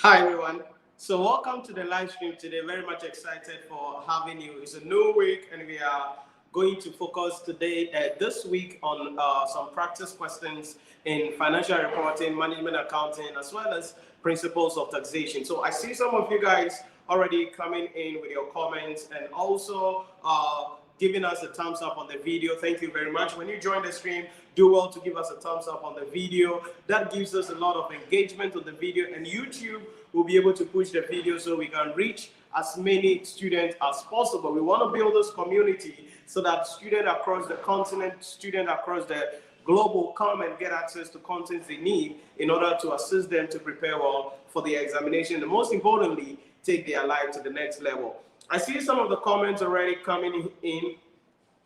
Hi everyone. So welcome to the live stream today. Very much excited for having you. It's a new week and we are going to focus today, this week, on some practice questions in financial reporting, management accounting, as well as principles of taxation. So I see some of you guys already coming in with your comments and also giving us a thumbs up on the video. Thank you very much. When you join the stream, do well to give us a thumbs up on the video. That gives us a lot of engagement on the video, and YouTube will be able to push the video so we can reach as many students as possible. We want to build this community so that students across the continent, students across the global come and get access to contents they need in order to assist them to prepare well for the examination, and most importantly, take their life to the next level. I see some of the comments already coming in.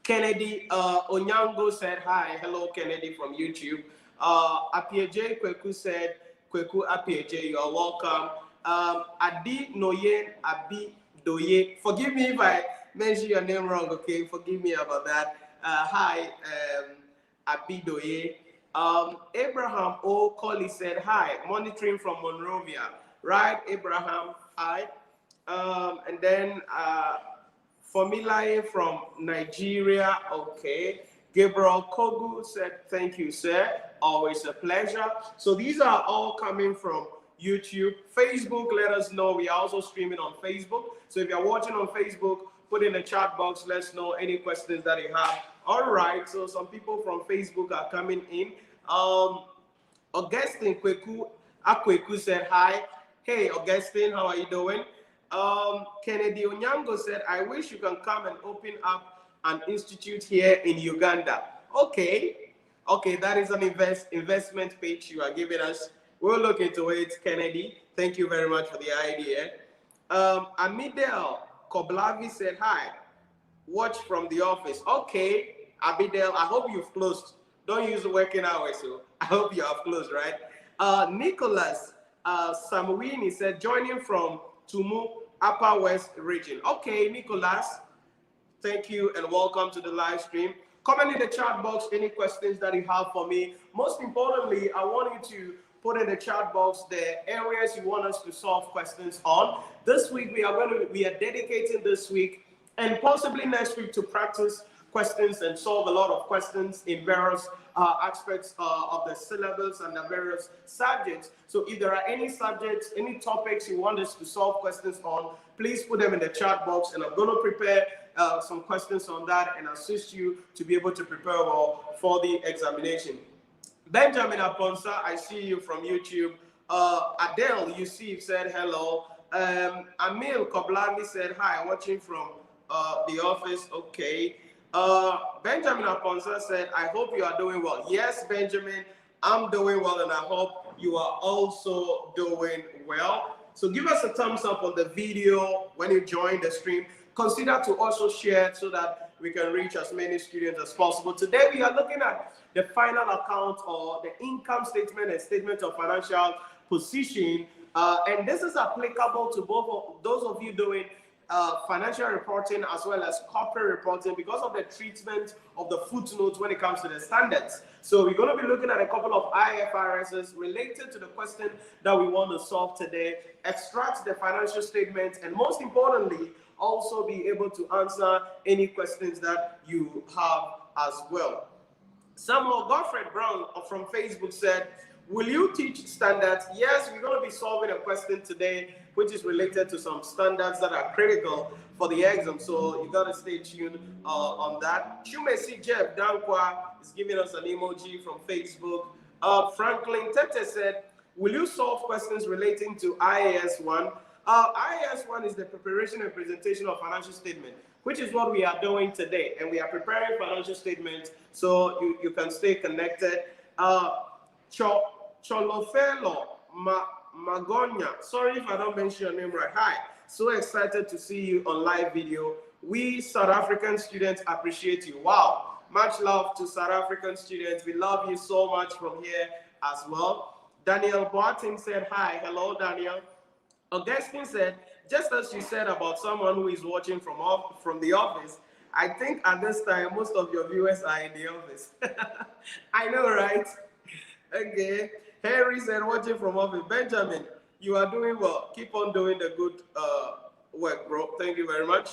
Kennedy Onyango said hi. Hello, Kennedy from YouTube. Apieje Kweku said, Kweku Apieje, you are welcome. Adi Noyen Abi Doye. Forgive me if I mention your name wrong, okay? Forgive me about that. Hi, Abi Doye. Abraham O. Colley said hi. Monitoring from Monrovia. Right, Abraham? Hi. And then Fomilaye from Nigeria, okay. Gabriel Kogu said, thank you, sir. Always a pleasure. So these are all coming from YouTube. Facebook, let us know. We are also streaming on Facebook. So if you're watching on Facebook, put in the chat box. Let's know any questions that you have. All right, so some people from Facebook are coming in. Augustine Akweku said, hi. Hey, Augustine, how are you doing? Kennedy Onyango said, I wish you can come and open up an institute here in Uganda. Okay, that is an investment page you are giving us. We'll look into it, Kennedy. Thank you very much for the idea. Amidel Koblavi said, hi, watch from the office. Okay, Abidel, I hope you've closed. Don't use the working hours, so I hope you have closed, right? Nicholas Samuini said, joining from Tumu, Upper West region. Okay, Nicholas, thank you and welcome to the live stream. Comment in the chat box any questions that you have for me. Most importantly, I want you to put in the chat box the areas you want us to solve questions on. This week we are dedicating this week and possibly next week to practice questions and solve a lot of questions in various aspects of the syllabus and the various subjects. So if there are any subjects, any topics you want us to solve questions on, please put them in the chat box and I'm going to prepare some questions on that and assist you to be able to prepare well for the examination. Benjamin Aponsa, I see you from YouTube. Adele Yusuf said hello. Amil Koblami said hi, watching from the office. Okay. Benjamin Aponsa said, I hope you are doing well. Yes, Benjamin, I'm doing well and I hope you are also doing well. So give us a thumbs up on the video when you join the stream. Consider to also share so that we can reach as many students as possible. Today we are looking at the final account or the income statement and statement of financial position. And this is applicable to both of those of you doing financial reporting as well as corporate reporting because of the treatment of the footnotes when it comes to the standards. So we're going to be looking at a couple of IFRSs related to the question that we want to solve today, extract the financial statements, and most importantly, also be able to answer any questions that you have as well. Samuel Godfrey Brown from Facebook said, will you teach standards? Yes, we're going to be solving a question today which is related to some standards that are critical for the exam. So you got to stay tuned on that. You may see Jeff Dankwa is giving us an emoji from Facebook. Franklin Tete said, will you solve questions relating to IAS 1? IAS 1 is the preparation and presentation of financial statement, which is what we are doing today. And we are preparing financial statements so you can stay connected. Cholofelo Magonya, sorry if I don't mention your name right. Hi, so excited to see you on live video. We South African students appreciate you. Wow, much love to South African students. We love you so much from here as well. Daniel Boating said hi. Hello, Daniel. Augustine said, just as you said about someone who is watching from the office, I think at this time most of your viewers are in the office. I know, right? Okay. Harry said, watching from office. Benjamin, You are doing well. Keep on doing the good work, bro. Thank you very much.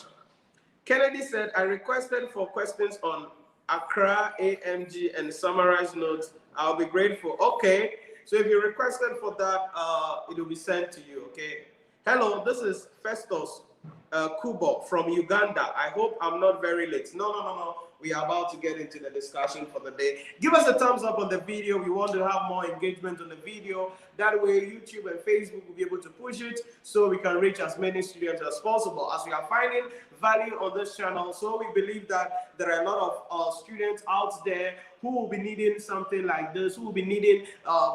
Kennedy said, I requested for questions on Accra, AMG, and summarized notes. I'll be grateful. Okay. So if you requested for that, it will be sent to you. Okay. Hello, this is Festus Kubo from Uganda. I hope I'm not very late. No. We are about to get into the discussion for the day. Give us a thumbs up on the video. We want to have more engagement on the video. That way, YouTube and Facebook will be able to push it so we can reach as many students as possible. As we are finding value on this channel, so we believe that there are a lot of students out there who will be needing something like this, who will be needing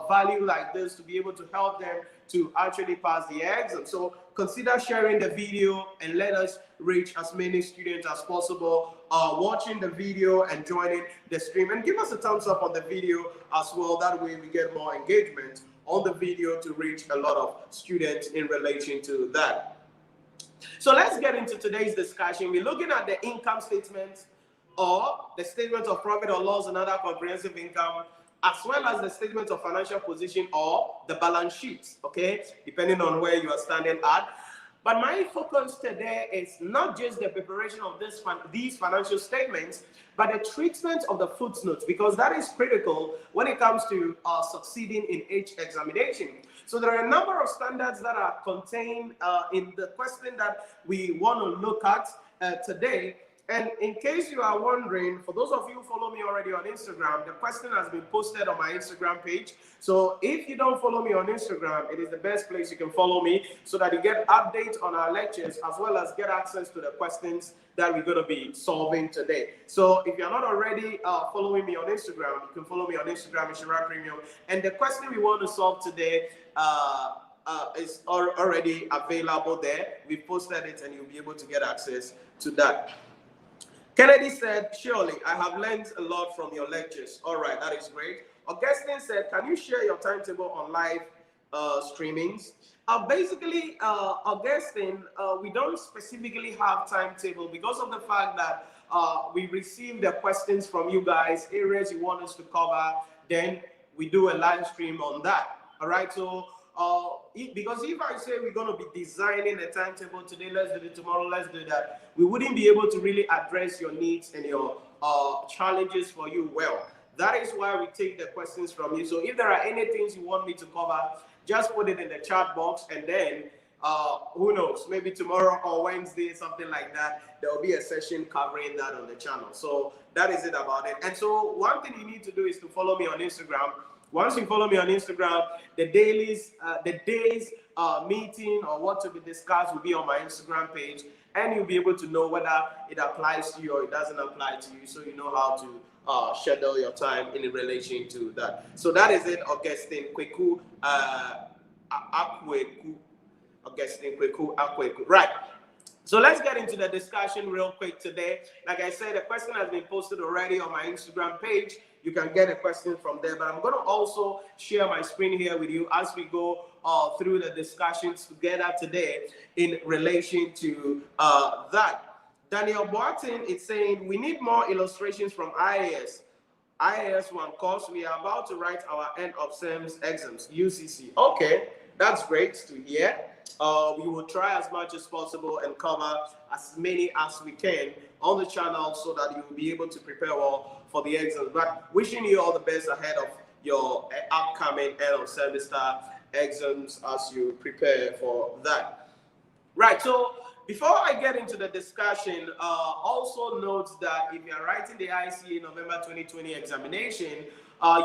value like this to be able to help them to actually pass the exam. So consider sharing the video and let us reach as many students as possible watching the video and joining the stream. And give us a thumbs up on the video as well. That way we get more engagement on the video to reach a lot of students in relation to that. So let's get into today's discussion. We're looking at the income statement or the statement of profit or loss and other comprehensive income, as well as the statement of financial position or the balance sheet, okay, depending on where you are standing at. But my focus today is not just the preparation of these financial statements, but the treatment of the footnotes, because that is critical when it comes to succeeding in each examination. So there are a number of standards that are contained in the question that we want to look at today. And in case you are wondering, for those of you who follow me already on Instagram, the question has been posted on my Instagram page. So if you don't follow me on Instagram, it is the best place you can follow me so that you get updates on our lectures as well as get access to the questions that we're going to be solving today. So if you're not already following me on Instagram, you can follow me on Instagram, Nhyira Premium. And the question we want to solve today is already available there. We've posted it and you'll be able to get access to that. Kennedy said, surely, I have learned a lot from your lectures. All right, that is great. Augustine said, can you share your timetable on live streamings? Basically, Augustine, we don't specifically have timetable because of the fact that we receive the questions from you guys, areas you want us to cover, then we do a live stream on that. All right, so because if I say we're going to be designing a timetable today, let's do it tomorrow, let's do that, we wouldn't be able to really address your needs and your challenges for you well. That is why we take the questions from you. So if there are any things you want me to cover, just put it in the chat box, and then who knows, maybe tomorrow or Wednesday, something like that, there will be a session covering that on the channel. So that is it about it. And so one thing you need to do is to follow me on Instagram. Once you follow me on Instagram, the day's meeting or what to be discussed will be on my Instagram page, and you'll be able to know whether it applies to you or it doesn't apply to you, so you know how to schedule your time in relation to that. So that is it, Augustine Kweku Akweku. Augustine Kweku Akweku. Right. So let's get into the discussion real quick today. Like I said, the question has been posted already on my Instagram page. You can get a question from there, but I'm going to also share my screen here with you as we go through the discussions together today in relation to that. Daniel Boatin is saying, we need more illustrations from IAS. IAS 1 course, we are about to write our end of SEMS exams, UCC. Okay, that's great to hear. We will try as much as possible and cover as many as we can on the channel so that you will be able to prepare well for the exams. But wishing you all the best ahead of your upcoming end of semester exams as you prepare for that. Right, so before I get into the discussion, also note that if you are writing the ICA November 2020 examination,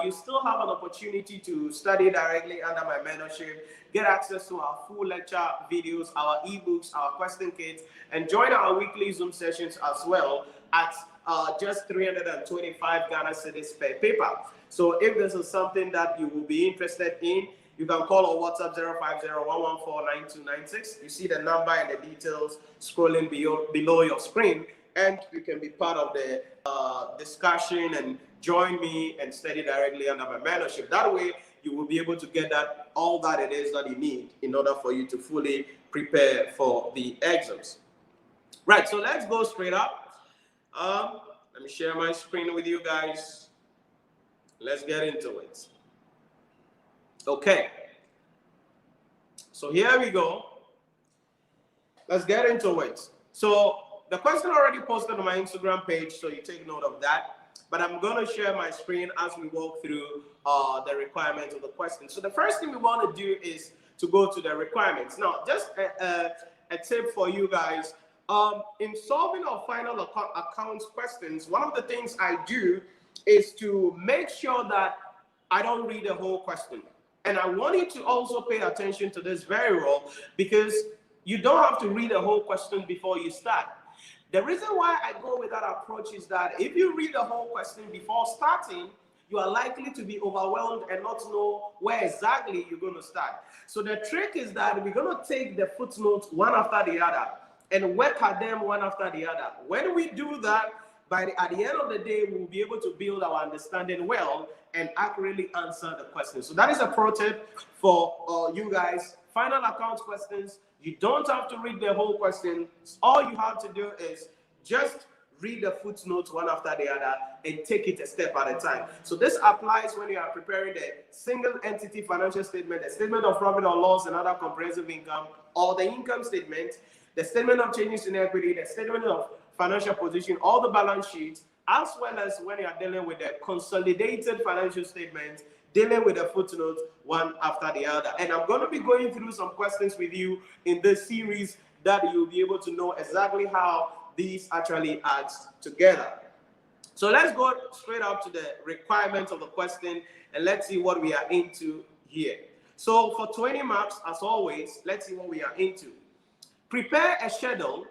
you still have an opportunity to study directly under my mentorship, get access to our full lecture videos, our ebooks, our question kits, and join our weekly Zoom sessions as well at just 325 Ghana cedis per paper. So if this is something that you will be interested in, you can call or WhatsApp 050-114-9296. You see the number and the details scrolling below your screen, and you can be part of the discussion and join me and study directly under my mentorship. That way, you will be able to get all that it is that you need in order for you to fully prepare for the exams. Right, so let's go straight up. Let me share my screen with you guys. Let's get into it. Okay. So here we go. Let's get into it. So the question already posted on my Instagram page, so you take note of that. But I'm going to share my screen as we walk through the requirements of the question. So the first thing we want to do is to go to the requirements. Now, just a tip for you guys. In solving our final accounts questions, one of the things I do is to make sure that I don't read the whole question. And I want you to also pay attention to this very well, because you don't have to read the whole question before you start. The reason why I go with that approach is that if you read the whole question before starting, you are likely to be overwhelmed and not know where exactly you're going to start. So the trick is that we're going to take the footnotes one after the other and work at them one after the other. When we do that, at the end of the day, we'll be able to build our understanding well and accurately answer the question. So that is a pro tip for you guys. Final accounts questions, you don't have to read the whole question. All you have to do is just read the footnotes one after the other and take it a step at a time. So this applies when you are preparing the single entity financial statement, the statement of profit or loss and other comprehensive income, or the income statement, the statement of changes in equity, the statement of financial position, all the balance sheets, as well as when you are dealing with the consolidated financial statement, dealing with the footnotes one after the other. And I'm going to be going through some questions with you in this series that you'll be able to know exactly how these actually adds together. So let's go straight up to the requirements of the question and let's see what we are into here. So for 20 marks, as always, let's see what we are into. Prepare a schedule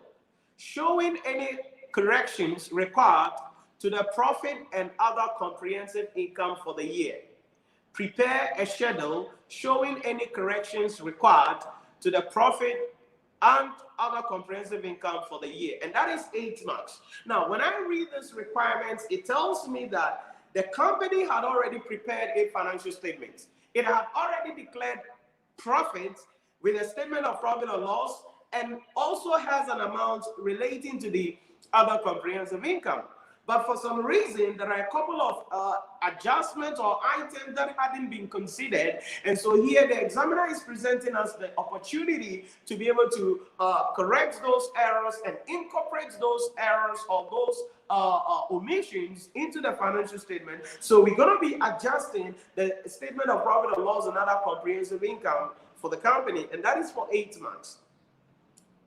showing any corrections required to the profit and other comprehensive income for the year. Prepare a schedule showing any corrections required to the profit and other comprehensive income for the year. And that is 8 marks. Now, when I read this requirements, it tells me that the company had already prepared a financial statement. It had already declared profits with a statement of profit or loss, and also has an amount relating to the other comprehensive income. But for some reason, there are a couple of adjustments or items that hadn't been considered. And so here the examiner is presenting us the opportunity to be able to correct those errors and incorporate those errors or those omissions into the financial statement. So we're going to be adjusting the statement of profit or loss and other comprehensive income for the company. And that is for 8 months.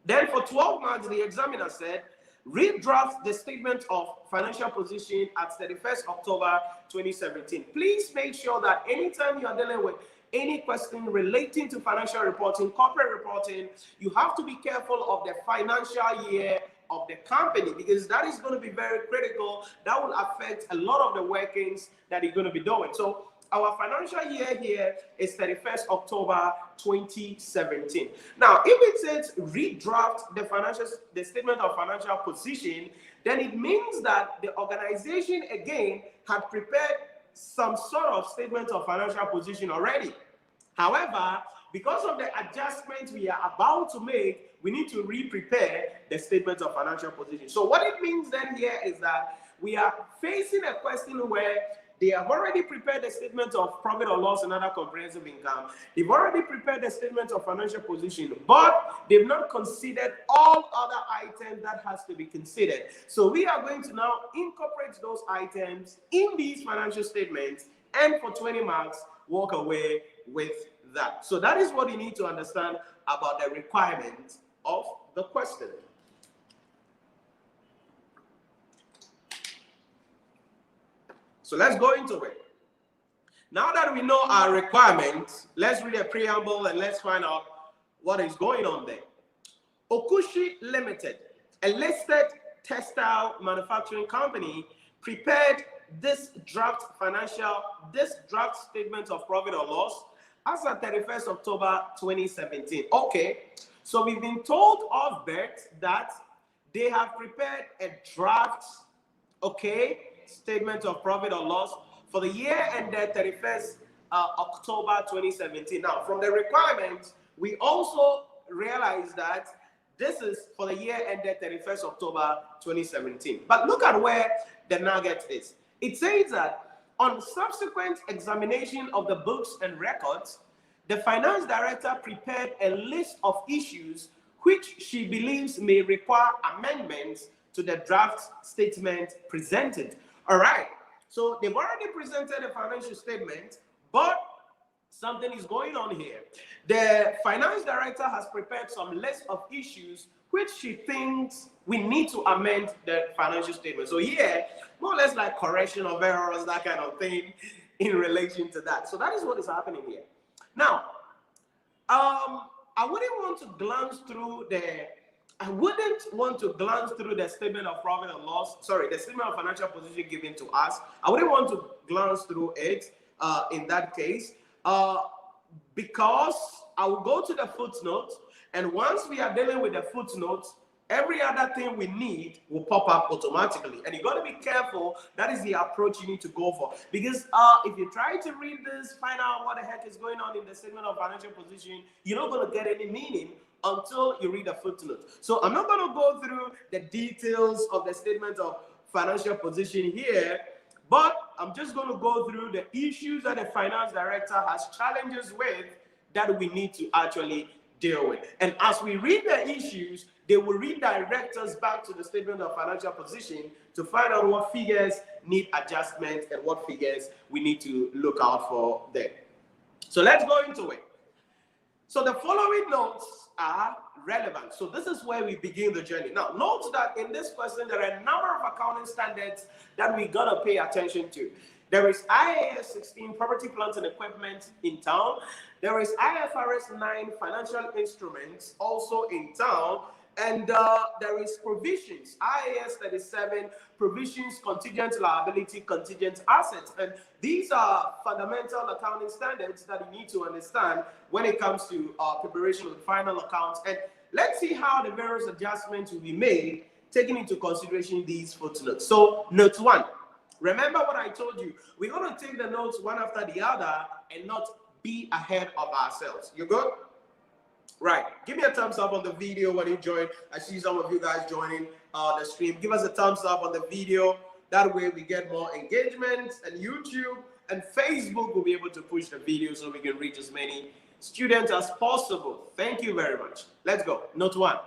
Then for 12 months, the examiner said, redraft the statement of financial position at 31st October 2017. Please make sure that anytime you are dealing with any question relating to financial reporting, corporate reporting, you have to be careful of the financial year of the company, because that is going to be very critical. That will affect a lot of the workings that you're going to be doing. So our financial year here is 31st October 2017. Now, if it says redraft the statement of financial position, then it means that the organization again had prepared some sort of statement of financial position already. However, because of the adjustments we are about to make, we need to re-prepare the statement of financial position. So what it means then here is that we are facing a question where they have already prepared the statement of profit or loss and other comprehensive income. They've already prepared the statement of financial position, but they've not considered all other items that has to be considered. So we are going to now incorporate those items in these financial statements, and for 20 marks, walk away with that. So that is what you need to understand about the requirements of the question. So let's go into it. Now that we know our requirements, let's read a preamble and let's find out what is going on there. Okushi Limited, a listed textile manufacturing company, prepared this draft statement of profit or loss as of 31st October 2017. Okay, so we've been told of that they have prepared a draft, okay, statement of profit or loss for the year ended 31st October 2017. Now, from the requirements, we also realize that this is for the year ended 31st October 2017. But look at where the nugget is. It says that on subsequent examination of the books and records, the finance director prepared a list of issues which she believes may require amendments to the draft statement presented. All right, so they've already presented a financial statement, but something is going on here. The finance director has prepared some list of issues which she thinks we need to amend the financial statement. So here, more or less like correction of errors, that kind of thing in relation to that. So that is what is happening here. Now, I wouldn't want to glance through the statement of profit and loss, sorry, the statement of financial position given to us. I wouldn't want to glance through it in that case, because I will go to the footnote, and once we are dealing with the footnotes, every other thing we need will pop up automatically. And you got to be careful. That is the approach you need to go for. Because if you try to read this, find out what the heck is going on in the statement of financial position, you're not going to get any meaning until you read the footnote. So I'm not going to go through the details of the statement of financial position here, but I'm just going to go through the issues that the finance director has challenges with that we need to actually deal with. And as we read the issues, they will redirect us back to the statement of financial position to find out what figures need adjustment and what figures we need to look out for there. So let's go into it. So the following notes are relevant. So this is where we begin the journey. Now, note that in this question, there are a number of accounting standards that we got to pay attention to. There is IAS 16, property, plant, and equipment in town. There is IFRS 9, financial instruments, also in town. And there is provisions, IAS 37, provisions, contingent liability, contingent assets. And these are fundamental accounting standards that you need to understand when it comes to preparation of the final accounts. And let's see how the various adjustments will be made, taking into consideration these footnotes. So, note 1. Remember what I told you. We're going to take the notes one after the other and not be ahead of ourselves. You good? Right. Give me a thumbs up on the video when you join. I see some of you guys joining the stream. Give us a thumbs up on the video. That way we get more engagement, and YouTube and Facebook will be able to push the video so we can reach as many students as possible. Thank you very much. Let's go. Note 1.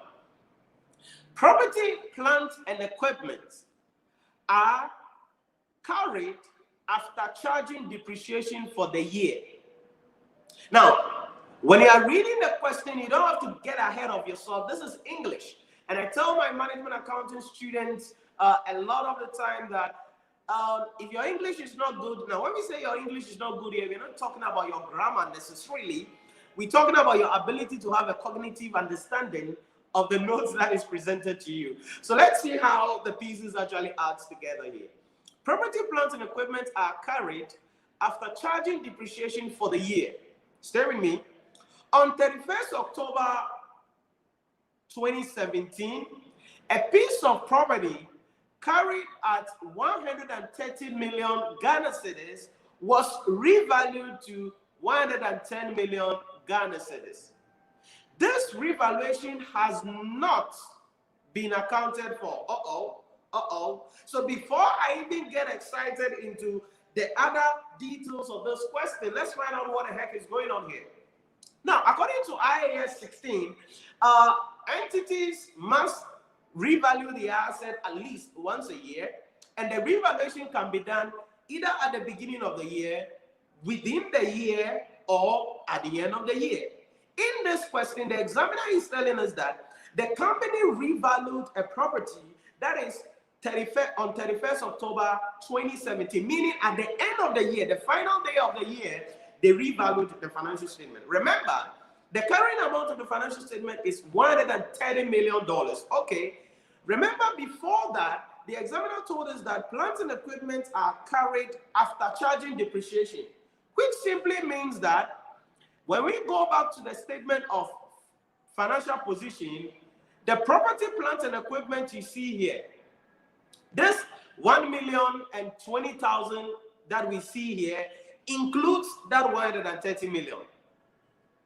Property, plant, and equipment are carried after charging depreciation for the year. Now, when you are reading the question, you don't have to get ahead of yourself. This is English. And I tell my management accounting students a lot of the time that if your English is not good, now when we say your English is not good here, we're not talking about your grammar necessarily. We're talking about your ability to have a cognitive understanding of the notes that is presented to you. So let's see how the pieces actually add together here. Property, plant, and equipment are carried after charging depreciation for the year. Stay with me. On 31st October 2017, a piece of property carried at 130 million Ghana cedis was revalued to 110 million Ghana cedis. This revaluation has not been accounted for. So before I even get excited into the other details of this question, let's find out what the heck is going on here. Now, according to IAS 16, entities must revalue the asset at least once a year, and the revaluation can be done either at the beginning of the year, within the year, or at the end of the year. In this question, the examiner is telling us that the company revalued a property that is on 31st October 2017, meaning at the end of the year, the final day of the year, they revalued the financial statement. Remember, the carrying amount of the financial statement is $130 million. Okay. Remember, before that, the examiner told us that plants and equipment are carried after charging depreciation, which simply means that when we go back to the statement of financial position, the property, plant, and equipment you see here, this 1,020,000 that we see here includes that 130 million.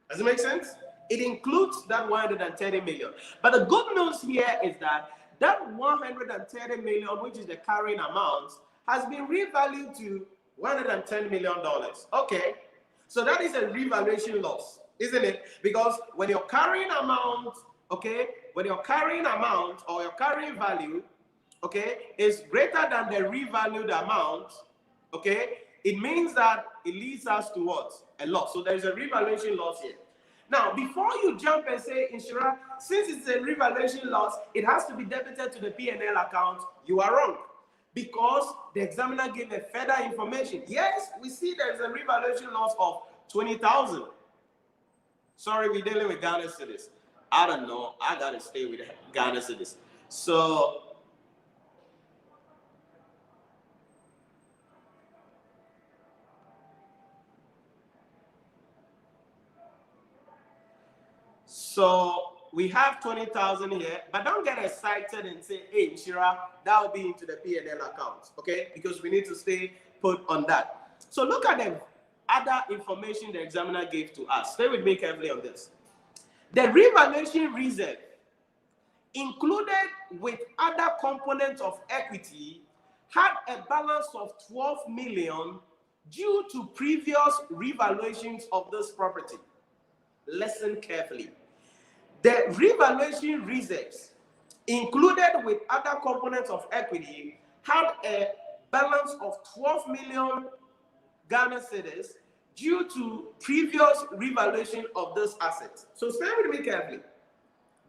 Does it make sense? It includes that 130 million. But the good news here is that that 130 million, which is the carrying amount, has been revalued to $110 million. Okay. So that is a revaluation loss, isn't it? Because when you're carrying amount, okay, when you're carrying amount or your carrying value, okay, is greater than the revalued amount, okay, it means that it leads us to what? A loss. So there's a revaluation loss here. Now, before you jump and say, Nhyira, since it's a revaluation loss, it has to be debited to the P&L account, you are wrong. Because the examiner gave a further information. Yes, we see there's a revaluation loss of 20,000. Sorry, we're dealing with Ghana cedis. I don't know. I got to stay with Ghana cedis. So, we have 20,000 here, but don't get excited and say, hey, Nhyira, that will be into the P&L account, okay? Because we need to stay put on that. So look at the other information the examiner gave to us. Stay with me carefully on this. The revaluation reserve included with other components of equity had a balance of 12 million due to previous revaluations of this property. Listen carefully. The revaluation reserves included with other components of equity had a balance of 12 million Ghana cedis due to previous revaluation of this asset. So stay with me carefully.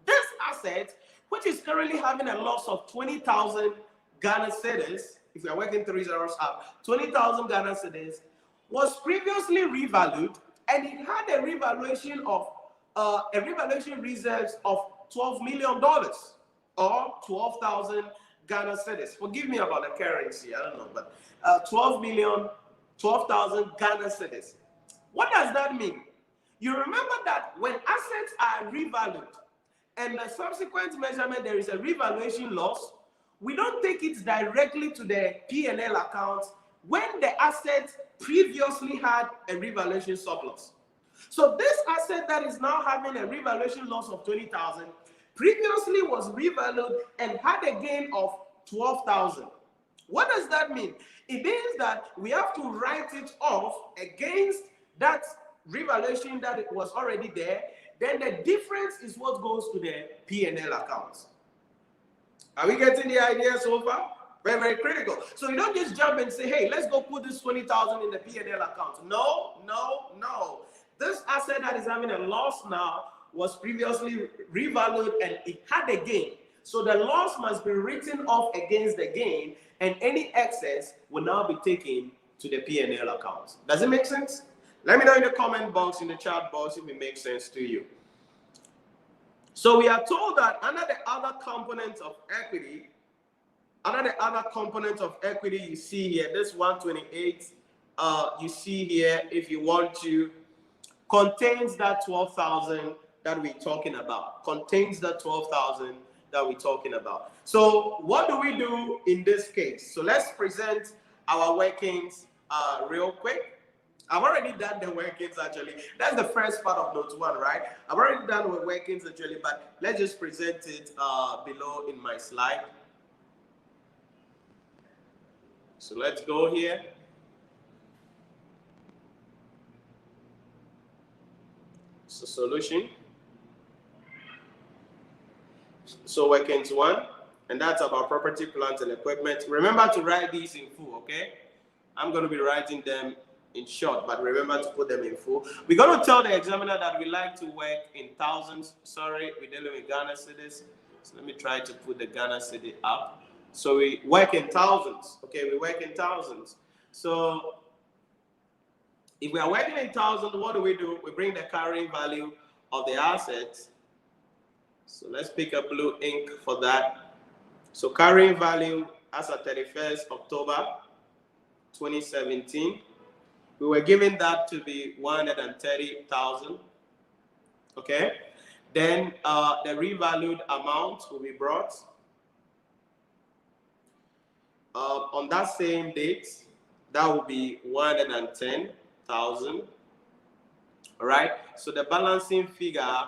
This asset, which is currently having a loss of 20,000 Ghana cedis, if we are working 3 zeros up, 20,000 Ghana cedis, was previously revalued, and it had a revaluation of a revaluation reserves of $12 million or 12,000 Ghana cedis. Forgive me about the currency, I don't know, but 12,000 Ghana cedis. What does that mean? You remember that when assets are revalued and the subsequent measurement there is a revaluation loss, we don't take it directly to the P&L account when the asset previously had a revaluation surplus. So this asset that is now having a revaluation loss of 20,000 previously was revalued and had a gain of 12,000. What does that mean? It means that we have to write it off against that revaluation that it was already there. Then the difference is what goes to the P&L account. Are we getting the idea so far? Very, very critical. So you don't just jump and say, hey, let's go put this 20,000 in the P&L account. No, no, no. This asset that is having a loss now was previously revalued and it had a gain. So the loss must be written off against the gain, and any excess will now be taken to the P&L account. Does it make sense? Let me know in the comment box, in the chat box, if it makes sense to you. So we are told that under the other components of equity, you see here, this 128, you see here, if you want to, contains that 12,000 that we're talking about. Contains that 12,000 that we're talking about. So what do we do in this case? So let's present our workings real quick. I've already done the workings actually. That's the first part of note 1, right? I've already done with workings actually, but let's just present it below in my slide. So let's go here. So solution. So workings 1, and that's about property, plant, and equipment. Remember to write these in full, okay? I'm going to be writing them in short, but remember to put them in full. We're going to tell the examiner that we like to work in thousands. Sorry, we're dealing with Ghana cedis. So let me try to put the Ghana cedi up. So we work in thousands, okay? We work in thousands. So if we are working in thousands, what do? We bring the carrying value of the assets. So let's pick a blue ink for that. So carrying value as of 31st October 2017, we were given that to be 130,000. Okay. Then the revalued amount will be brought on that same date. That will be 110,000. All right. So the balancing figure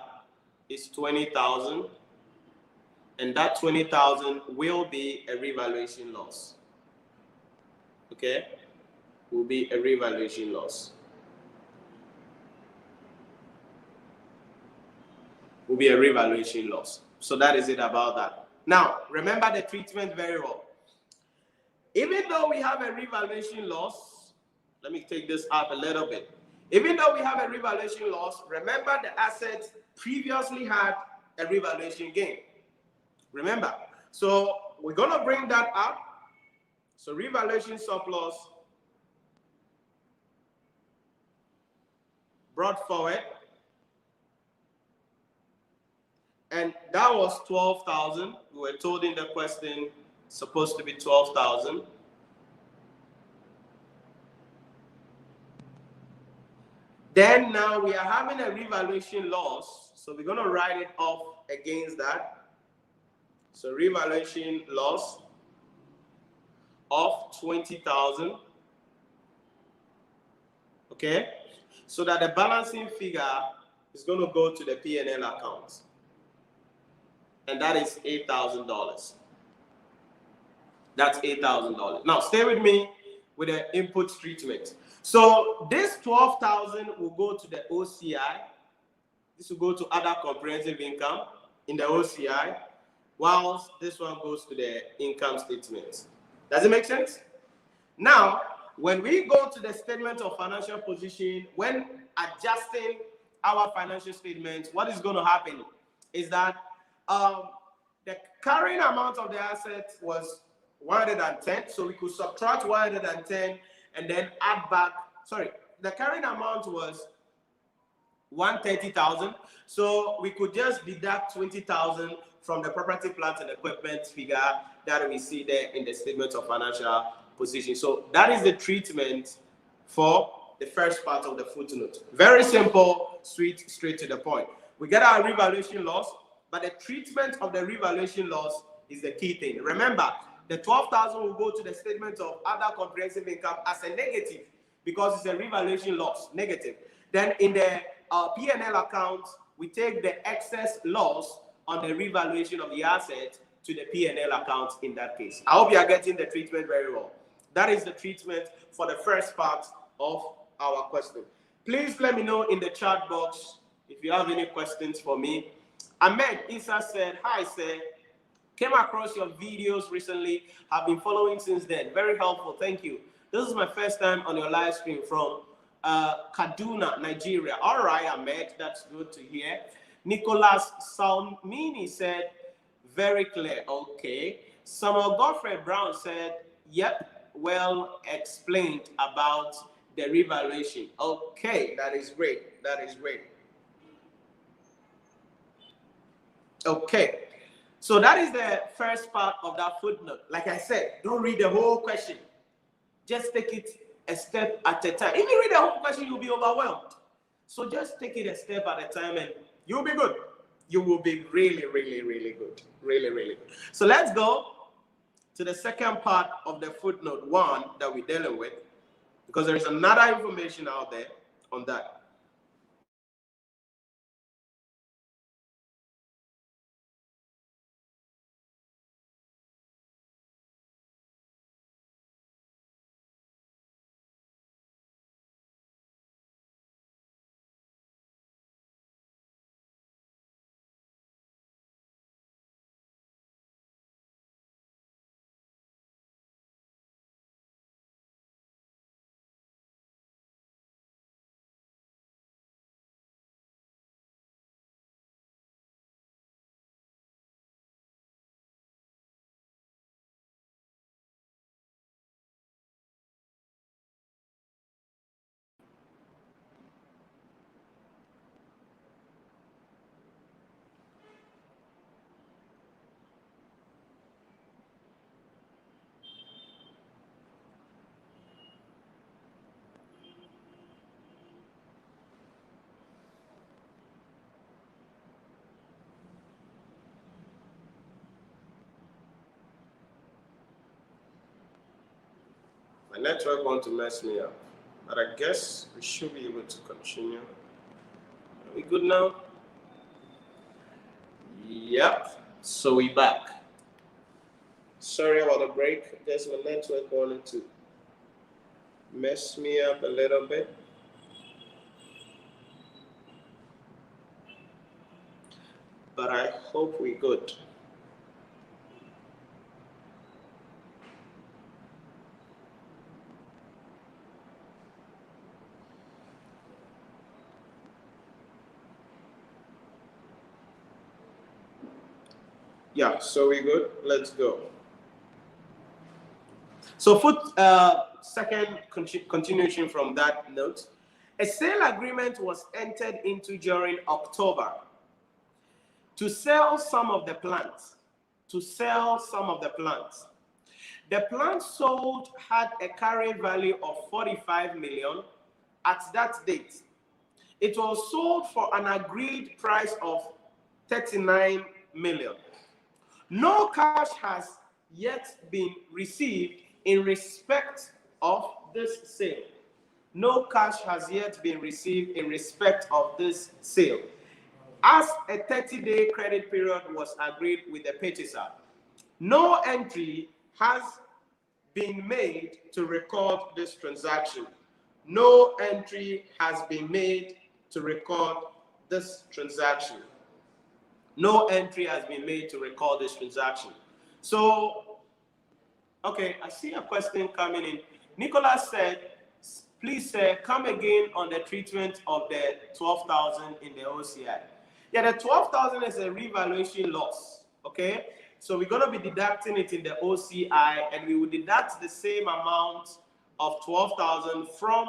is 20,000, and that 20,000 will be a revaluation loss. Okay, will be a revaluation loss. will be a revaluation loss. So that is it about that. Now, remember the treatment very well. Even though we have a revaluation loss, let me take this up a little bit. Even though we have a revaluation loss, remember the asset previously had a revaluation gain. Remember. So we're going to bring that up. So revaluation surplus brought forward. And that was 12,000. We were told in the question, supposed to be 12,000. Then now we are having a revaluation loss. So we're going to write it off against that. So revaluation loss of 20,000. Okay. So that the balancing figure is going to go to the P&L account. And that is $8,000. That's $8,000. Now stay with me with the input treatment. So this 12,000 will go to the OCI. This will go to other comprehensive income in the OCI, whilst this one goes to the income statement. Does it make sense? Now, when we go to the statement of financial position, when adjusting our financial statement, what is going to happen is that the carrying amount of the asset was 110, so we could subtract 110 and then add back. Sorry, the carrying amount was 130,000, so we could just deduct 20,000 from the property, plant, and equipment figure that we see there in the statement of financial position. So that is the treatment for the first part of the footnote. Very simple, sweet, straight to the point. We get our revaluation loss, but the treatment of the revaluation loss is the key thing. Remember, the 12,000 will go to the statement of other comprehensive income as a negative because it's a revaluation loss, negative. Then in the P&L account, we take the excess loss on the revaluation of the asset to the P&L account in that case. I hope you are getting the treatment very well. That is the treatment for the first part of our question. Please let me know in the chat box if you have any questions for me. Ahmed Isa said, hi, sir. Came across your videos recently. Have been following since then. Very helpful. Thank you. This is my first time on your live stream from Kaduna, Nigeria. All right, Ahmed. That's good to hear. Nicholas Salmini said, very clear. Okay. Samuel Godfrey Brown said, yep, well explained about the revaluation. Okay, that is great. That is great. Okay. So that is the first part of that footnote. Like I said, don't read the whole question. Just take it a step at a time. If you read the whole question, you'll be overwhelmed. So just take it a step at a time and you'll be good. You will be really, really, really good. Really, really good. So let's go to the second part of the footnote 1 that we're dealing with, because there's another information out there on that. My network wants to mess me up, but I guess we should be able to continue. Are we good now? Yep. So we back. Sorry about the break. Just my network wanted to mess me up a little bit. but I hope we're good. Yeah, so we're good. Let's go. So for second continuation from that note, a sale agreement was entered into during October to sell some of the plants. The plant sold had a carrying value of 45 million at that date. It was sold for an agreed price of 39 million. No cash has yet been received in respect of this sale. No cash has yet been received in respect of this sale, as a 30-day credit period was agreed with the purchaser. No entry has been made to record this transaction. No entry has been made to record this transaction. No entry has been made to record this transaction. So, okay, I see a question coming in. Nicholas said, please come again on the treatment of the 12,000 in the OCI. Yeah, the 12,000 is a revaluation loss, okay? So we're going to be deducting it in the OCI, and we will deduct the same amount of 12,000 from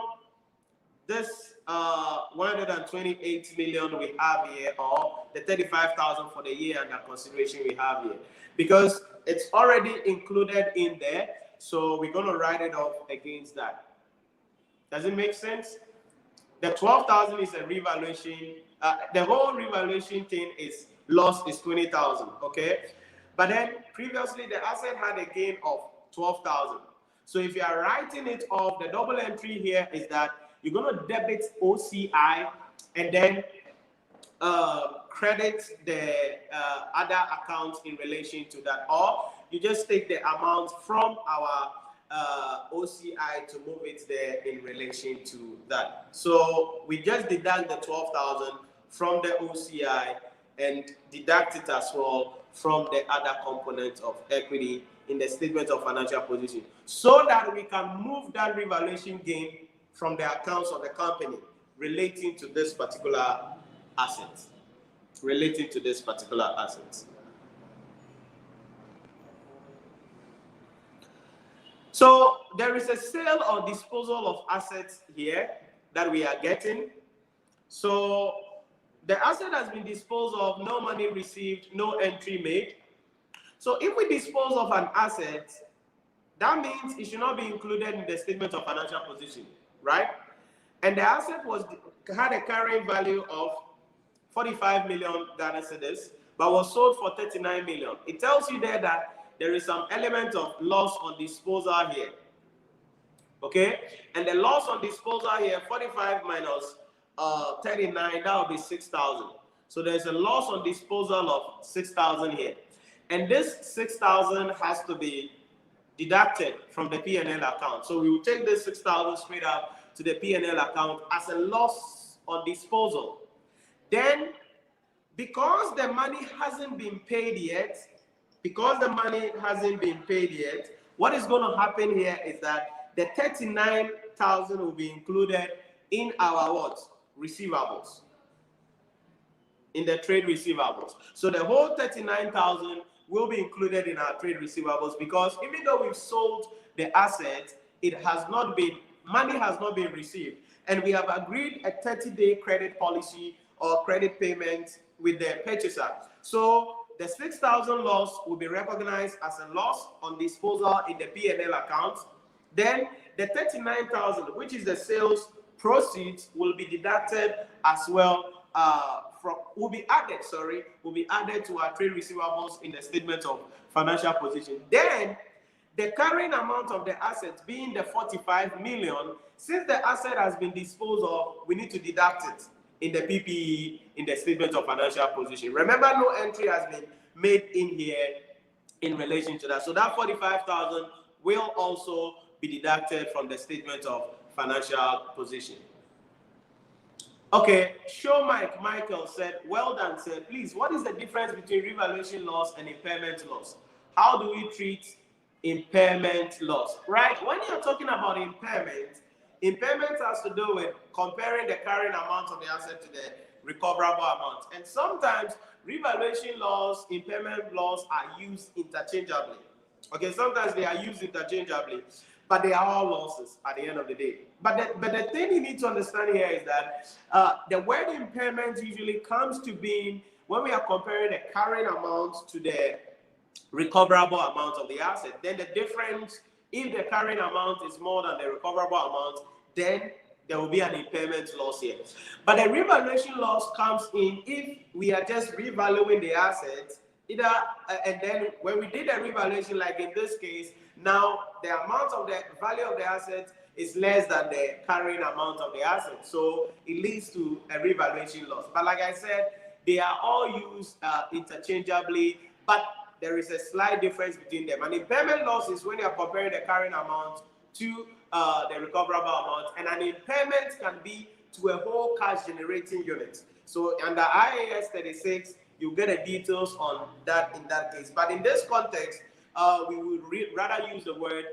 this 128 million we have here, or the 35,000 for the year under consideration we have here, because it's already included in there. So we're going to write it off against that. Does it make sense? The 12,000 is a revaluation. The whole revaluation thing is loss is 20,000. Okay, but then previously the asset had a gain of 12,000. So if you are writing it off, the double entry here is that you're going to debit OCI and then credit the other account in relation to that, or you just take the amount from our OCI to move it there in relation to that. So we just deduct the 12,000 from the OCI and deduct it as well from the other component of equity in the statement of financial position, so that we can move that revaluation gain from the accounts of the company relating to this particular asset. So there is a sale or disposal of assets here that we are getting. So the asset has been disposed of, no money received, no entry made. So if we dispose of an asset, that means it should not be included in the statement of financial position, right? And the asset had a carrying value of 45 million Ghana cedis, but was sold for 39 million. It tells you there that there is some element of loss on disposal here. Okay? And the loss on disposal here, 45 minus 39, that will be 6,000. So there's a loss on disposal of 6,000 here. And this 6,000 has to be deducted from the P&L account. So we will take this 6,000 straight up to the P&L account as a loss on disposal. Then, because the money hasn't been paid yet, what is going to happen here is that the 39,000 will be included in our what? Receivables. In the trade receivables. So the whole 39,000 will be included in our trade receivables, because even though we've sold the asset, money has not been received. And we have agreed a 30-day credit policy or credit payment with the purchaser. So the 6,000 loss will be recognized as a loss on disposal in the P&L account. Then the 39,000, which is the sales proceeds, will be deducted as well. Will be added to our trade receivables in the statement of financial position. Then the carrying amount of the assets being the 45 million, since the asset has been disposed of, we need to deduct it in the PPE in the statement of financial position. Remember, no entry has been made in here in relation to that. So that 45,000 will also be deducted from the statement of financial position. Okay, show Michael said, well done, said, please, what is the difference between revaluation loss and impairment loss? How do we treat impairment loss? Right, when you're talking about impairment has to do with comparing the carrying amount of the asset to the recoverable amount. And sometimes revaluation loss, impairment loss are used interchangeably. Okay, sometimes they are used interchangeably, but they are all losses at the end of the day. But the thing you need to understand here is that the word impairment usually comes to being when we are comparing the carrying amount to the recoverable amount of the asset. Then the difference, if the carrying amount is more than the recoverable amount, then there will be an impairment loss here. But the revaluation loss comes in if we are just revaluing the assets, and then when we did a revaluation, like in this case, now the amount of the value of the asset is less than the carrying amount of the asset. So it leads to a revaluation loss. But like I said, they are all used interchangeably, but there is a slight difference between them. An impairment loss is when you are comparing the carrying amount to the recoverable amount, and an impairment can be to a whole cash generating unit. So under IAS 36, you get the details on that in that case. But in this context, we would rather use the word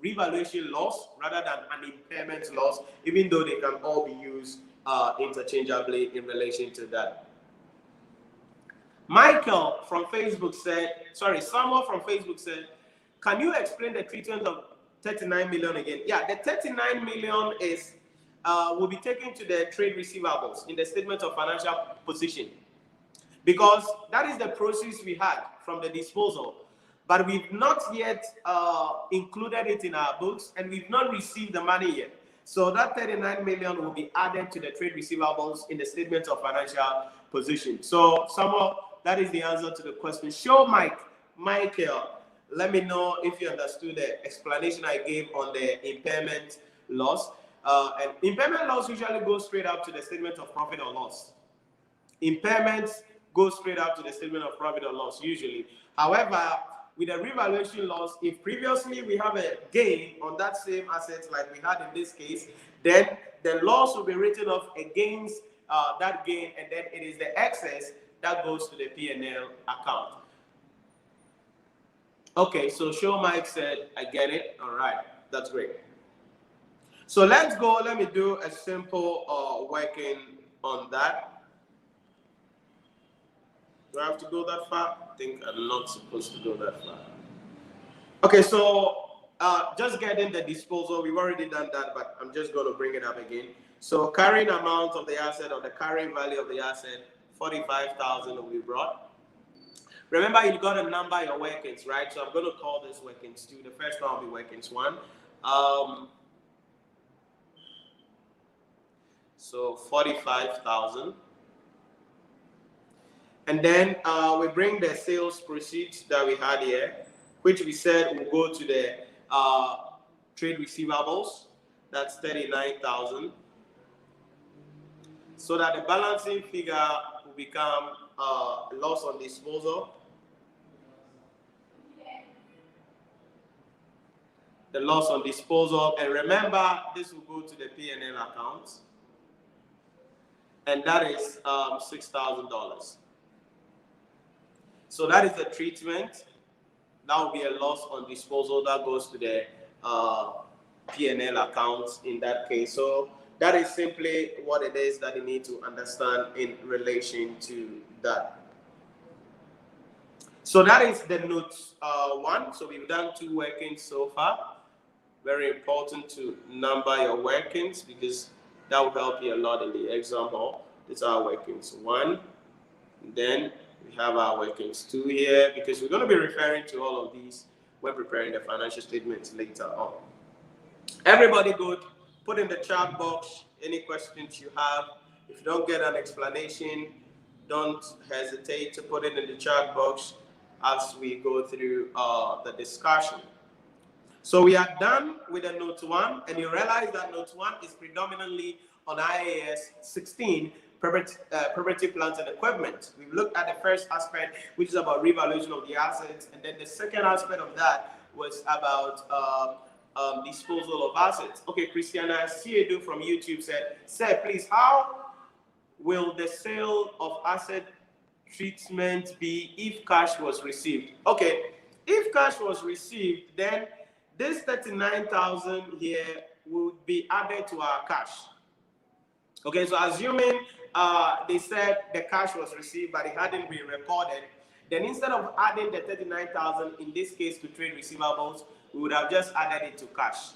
revaluation loss rather than an impairment loss, even though they can all be used interchangeably in relation to that. Michael from Facebook said, sorry, Samuel from Facebook said, can you explain the treatment of 39 million again? Yeah, the 39 million is will be taken to the trade receivables in the statement of financial position, because that is the proceeds we had from the disposal, but we've not yet included it in our books, and we've not received the money yet. So that 39 million will be added to the trade receivables in the statement of financial position. So Samuel, that is the answer to the question. Show Michael, let me know if you understood the explanation I gave on the impairment loss. And impairment loss usually goes straight up to the statement of profit or loss. Impairments go straight up to the statement of profit or loss usually. However, with a revaluation loss, if previously we have a gain on that same asset like we had in this case, then the loss will be written off against that gain, and then it is the excess that goes to the P&L account. Okay, so Show Mike said, I get it. All right, that's great. So let's go. Let me do a simple working on that. Do I have to go that far? I think I'm not supposed to go that far. Okay, so just getting the disposal, we've already done that, but I'm just going to bring it up again. So carrying amount of the asset, or the carrying value of the asset, 45,000 will be brought. Remember, you got a number, your workings, right? So I'm going to call this workings 2. The first one will be workings 1. So 45,000. And then we bring the sales proceeds that we had here, which we said will go to the trade receivables. That's 39,000. So that the balancing figure will become loss on disposal. The loss on disposal, and remember, this will go to the P&L account, and that is $6,000. So that is the treatment. That will be a loss on disposal that goes to the P&L account in that case. So that is simply what it is that you need to understand in relation to that. So that is the note 1. So we've done 2 workings so far. Very important to number your workings, because that will help you a lot in the exam hall. These are workings 1. Then we have our workings 2 here, because we're going to be referring to all of these when preparing the financial statements later on. Everybody good? Put in the chat box any questions you have. If you don't get an explanation, don't hesitate to put it in the chat box as we go through the discussion. So we are done with the note 1, and you realize that note 1 is predominantly on IAS 16, property, plants, and equipment. We've looked at the first aspect, which is about revaluation of the assets, and then the second aspect of that was about disposal of assets. Okay, Christiana Siedu from YouTube said, "Sir, please, how will the sale of asset treatment be if cash was received?" Okay, if cash was received, then this 39,000 here would be added to our cash. Okay, so assuming they said the cash was received but it hadn't been recorded, then instead of adding the 39,000 in this case to trade receivables, we would have just added it to cash.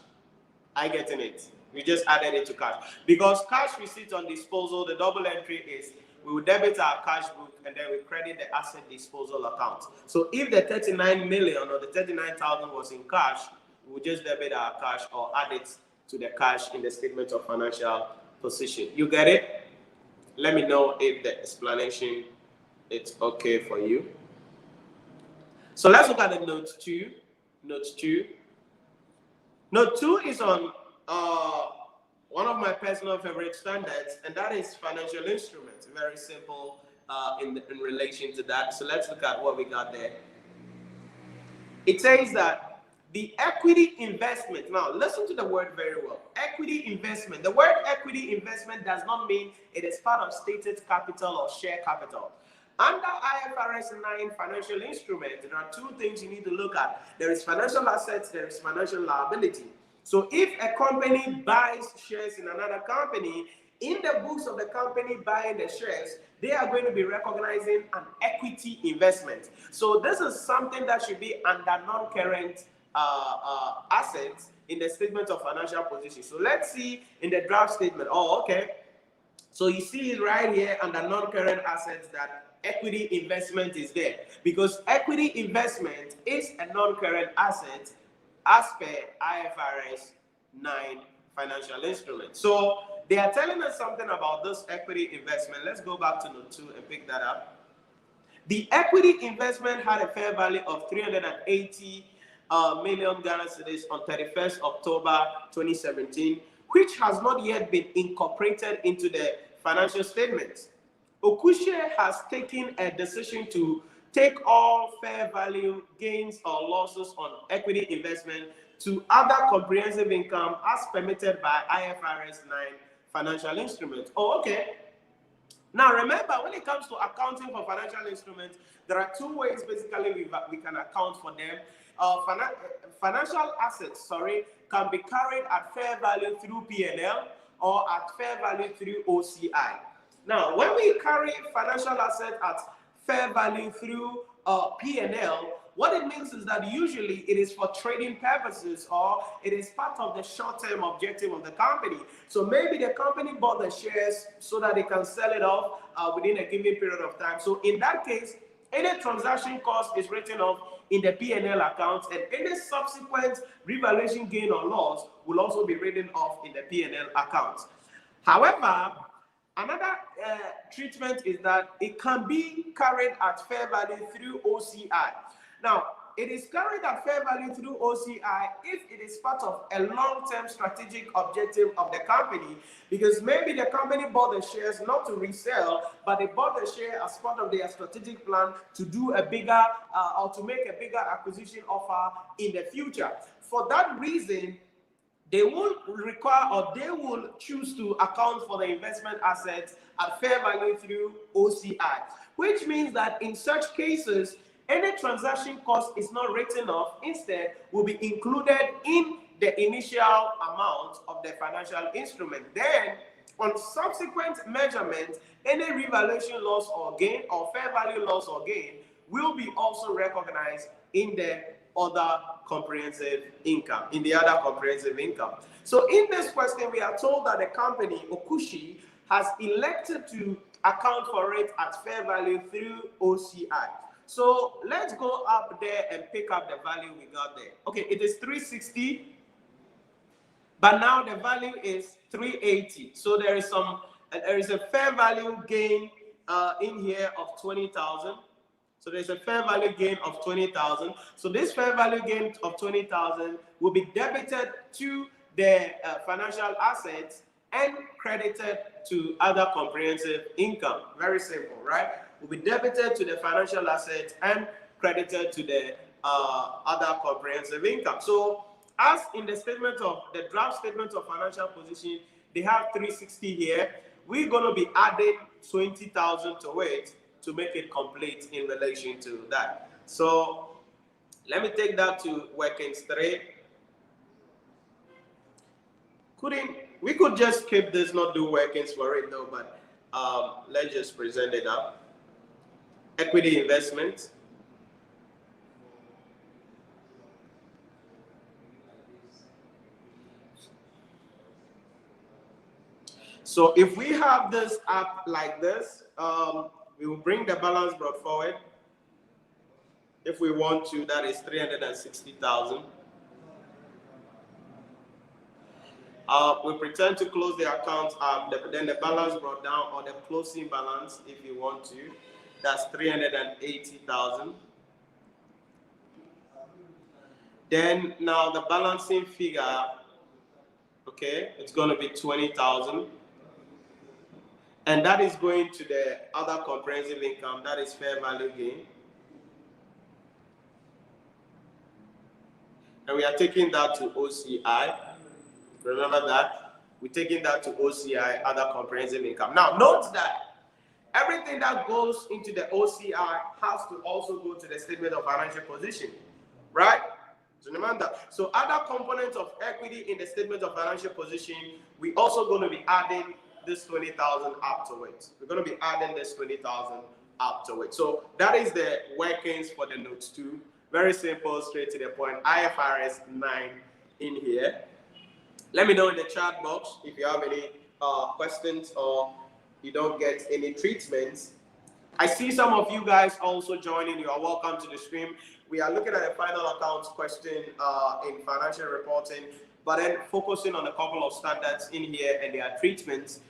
I getting it? We just added it to cash. Because cash receipt on disposal, the double entry is we will debit our cash book and then we credit the asset disposal account. So if the 39 million or the 39,000 was in cash, we will just debit our cash or add it to the cash in the statement of financial position. You get it? Let me know if the explanation is okay for you. So let's look at the note 2. Note 2. Note 2 is on one of my personal favorite standards, and that is financial instruments. Very simple in relation to that. So let's look at what we got there. It says that the equity investment, now listen to the word very well. Equity investment. The word equity investment does not mean it is part of stated capital or share capital. Under IFRS 9 financial instrument, there are two things you need to look at. There is financial assets, there is financial liability. So if a company buys shares in another company, in the books of the company buying the shares, they are going to be recognizing an equity investment. So this is something that should be under non-current assets in the statement of financial position. So let's see in the draft statement. Oh, okay. So you see it right here under non-current assets that equity investment is there, because equity investment is a non-current asset as per IFRS 9 financial instrument. So they are telling us something about this equity investment. Let's go back to note 2 and pick that up. The equity investment had a fair value of 380 million Ghana cedis on 31st October 2017, which has not yet been incorporated into the financial statements. Okushe has taken a decision to take all fair value gains or losses on equity investment to other comprehensive income as permitted by IFRS 9 financial instruments. Oh, okay. Now remember, when it comes to accounting for financial instruments, there are two ways basically we can account for them. Financial assets, can be carried at fair value through P&L or at fair value through OCI. Now, when we carry financial assets at fair value through P&L, what it means is that usually it is for trading purposes or it is part of the short-term objective of the company. So maybe the company bought the shares so that they can sell it off within a given period of time. So in that case, any transaction cost is written off in the P&L account, and any subsequent revaluation gain or loss will also be written off in the P&L account. However, another treatment is that it can be carried at fair value through OCI. Now, it is carried at fair value through OCI if it is part of a long-term strategic objective of the company, because maybe the company bought the shares not to resell, but they bought the share as part of their strategic plan to do a bigger or to make a bigger acquisition offer in the future. For that reason, they will require or they will choose to account for the investment assets at fair value through OCI, which means that in such cases, any transaction cost is not written off, instead will be included in the initial amount of the financial instrument. Then, on subsequent measurement, any revaluation loss or gain or fair value loss or gain will be also recognized in the other comprehensive income, So in this question, we are told that the company, Okushi, has elected to account for it at fair value through OCI. So let's go up there and pick up the value we got there. Okay, it is 360, but now the value is 380. So there is a fair value gain in here of 20,000. So there's a fair value gain of 20,000. So this fair value gain of 20,000 will be debited to the financial assets and credited to other comprehensive income. Very simple, right? Will be debited to the financial assets and credited to the other comprehensive income. So as in the draft statement of financial position, they have 360 here. We're going to be adding 20,000 to it to make it complete in relation to that. So let me take that to workings 3. We could just keep this, not do workings for it though, but let's just present it up. Equity investment. So if we have this up like this, we will bring the balance brought forward. If we want to, that is 360,000. We pretend to close the account up, then the balance brought down, or the closing balance, if you want to, that's 380,000. Then now the balancing figure, okay, it's going to be 20,000. And that is going to the other comprehensive income, that is fair value gain. And we are taking that to OCI. Remember that? We're taking that to OCI, other comprehensive income. Now, note that everything that goes into the OCI has to also go to the statement of financial position, right? So remember that. So other components of equity in the statement of financial position, we also going to be adding this 20,000 up to it. We're going to be adding this 20,000 up to it. So that is the workings for the notes 2. Very simple, straight to the point. IFRS 9 in here. Let me know in the chat box if you have any questions or you don't get any treatments. I see some of you guys also joining. You are welcome to the stream. We are looking at a final accounts question in financial reporting, but then focusing on a couple of standards in here and their treatments.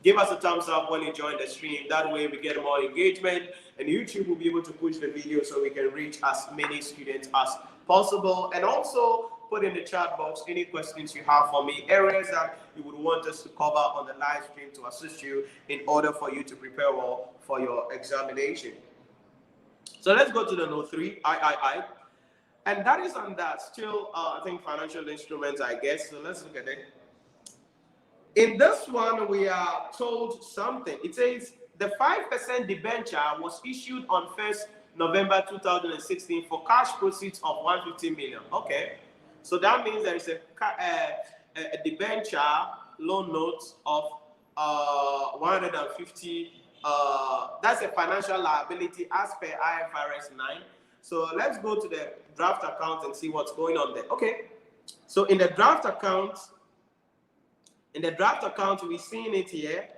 Give us a thumbs up when you join the stream. That way we get more engagement and YouTube will be able to push the video so we can reach as many students as possible. And also put in the chat box any questions you have for me, areas that you would want us to cover on the live stream to assist you in order for you to prepare well for your examination. So let's go to the note 3, III. And that is on that still, I think, financial instruments, I guess. So let's look at it. In this one, we are told something. It says the 5% debenture was issued on 1st November 2016 for cash proceeds of 150 million. Okay. So that means there is a debenture loan note of 150. That's a financial liability as per IFRS 9. So let's go to the draft account and see what's going on there. Okay. So in the draft account, we're seeing it here.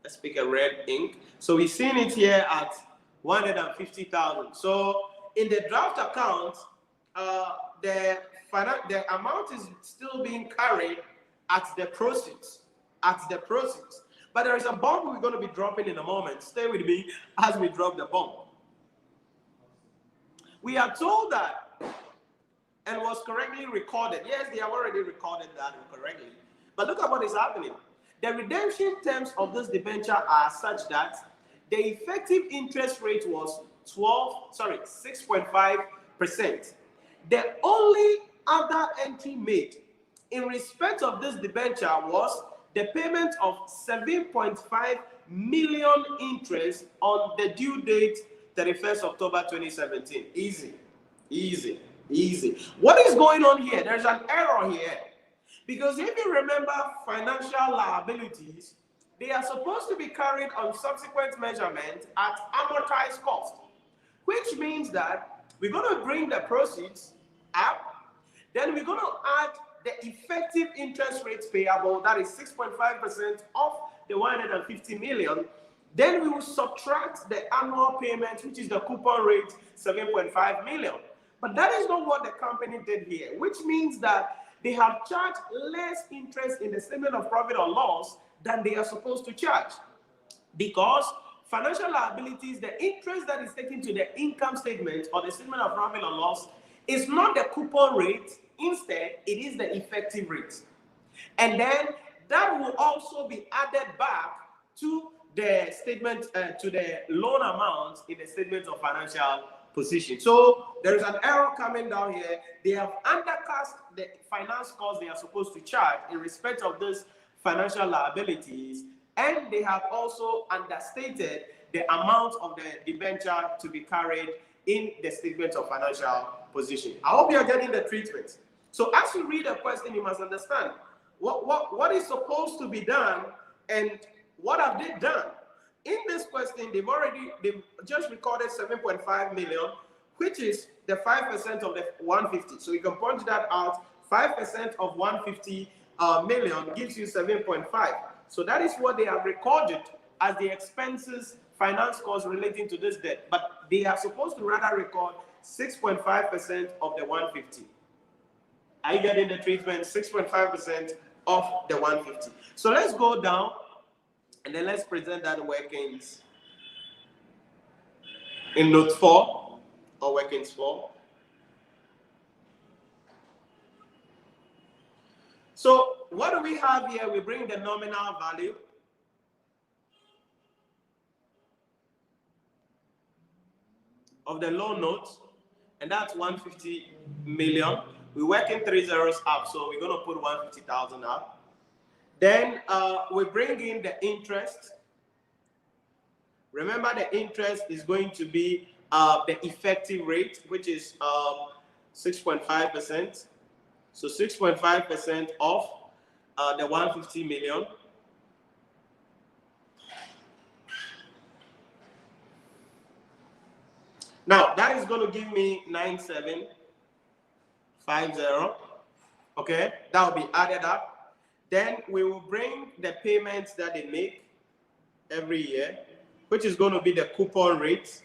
Let's pick a red ink. So we're seeing it here at 150,000. So in the draft account, the amount is still being carried at the proceeds. But there is a bomb we're going to be dropping in a moment. Stay with me as we drop the bomb. We are told that, and was correctly recorded. Yes, they have already recorded that correctly. But look at what is happening. The redemption terms of this debenture are such that the effective interest rate was 6.5%. The only other entry made in respect of this debenture was the payment of 7.5 million interest on the due date 31st October 2017. Easy. What is going on here? There's an error here. Because if you remember financial liabilities, they are supposed to be carried on subsequent measurement at amortized cost, which means that we're going to bring the proceeds up, then we're going to add the effective interest rates payable, that is 6.5% of the 150 million. Then we will subtract the annual payment, which is the coupon rate, 7.5 million. But that is not what the company did here, which means that they have charged less interest in the statement of profit or loss than they are supposed to charge. Because financial liabilities, the interest that is taken to the income statement or the statement of profit or loss is not the coupon rate. Instead, it is the effective rate. And then that will also be added back to the statement, to the loan amount in the statement of financial position. So there is an error coming down here. They have undercast the finance cost they are supposed to charge in respect of this financial liabilities, and they have also understated the amount of the debenture to be carried in the statement of financial position. I hope you are getting the treatment. So as you read the question, you must understand what is supposed to be done and what have they done. In this question, they've just recorded 7.5 million, which is the 5% of the 150. So you can punch that out. 5% of 150 million gives you 7.5. So that is what they have recorded as the expenses, finance costs relating to this debt. But they are supposed to rather record 6.5% of the 150. Are you getting the treatment? 6.5% of the 150. So let's go down and then let's present that workings in note 4 or workings 4. So what do we have here? We bring the nominal value of the loan note, and that's 150 million. We work in 3 zeros up, so we're going to put 150,000 up. Then we bring in the interest. Remember, the interest is going to be the effective rate, which is 6.5%. So 6.5% of the 150 million. Now, that is going to give me 9750. Okay, that will be added up. Then we will bring the payments that they make every year, which is going to be the coupon rate,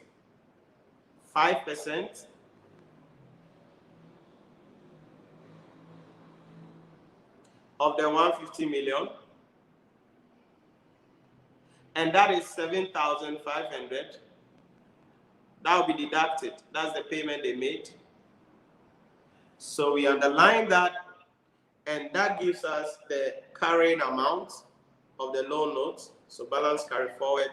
5%. Of the 150 million. And that is 7,500. That will be deducted. That's the payment they made. So we underline that, and that gives us the carrying amount of the loan notes. So balance carry forward.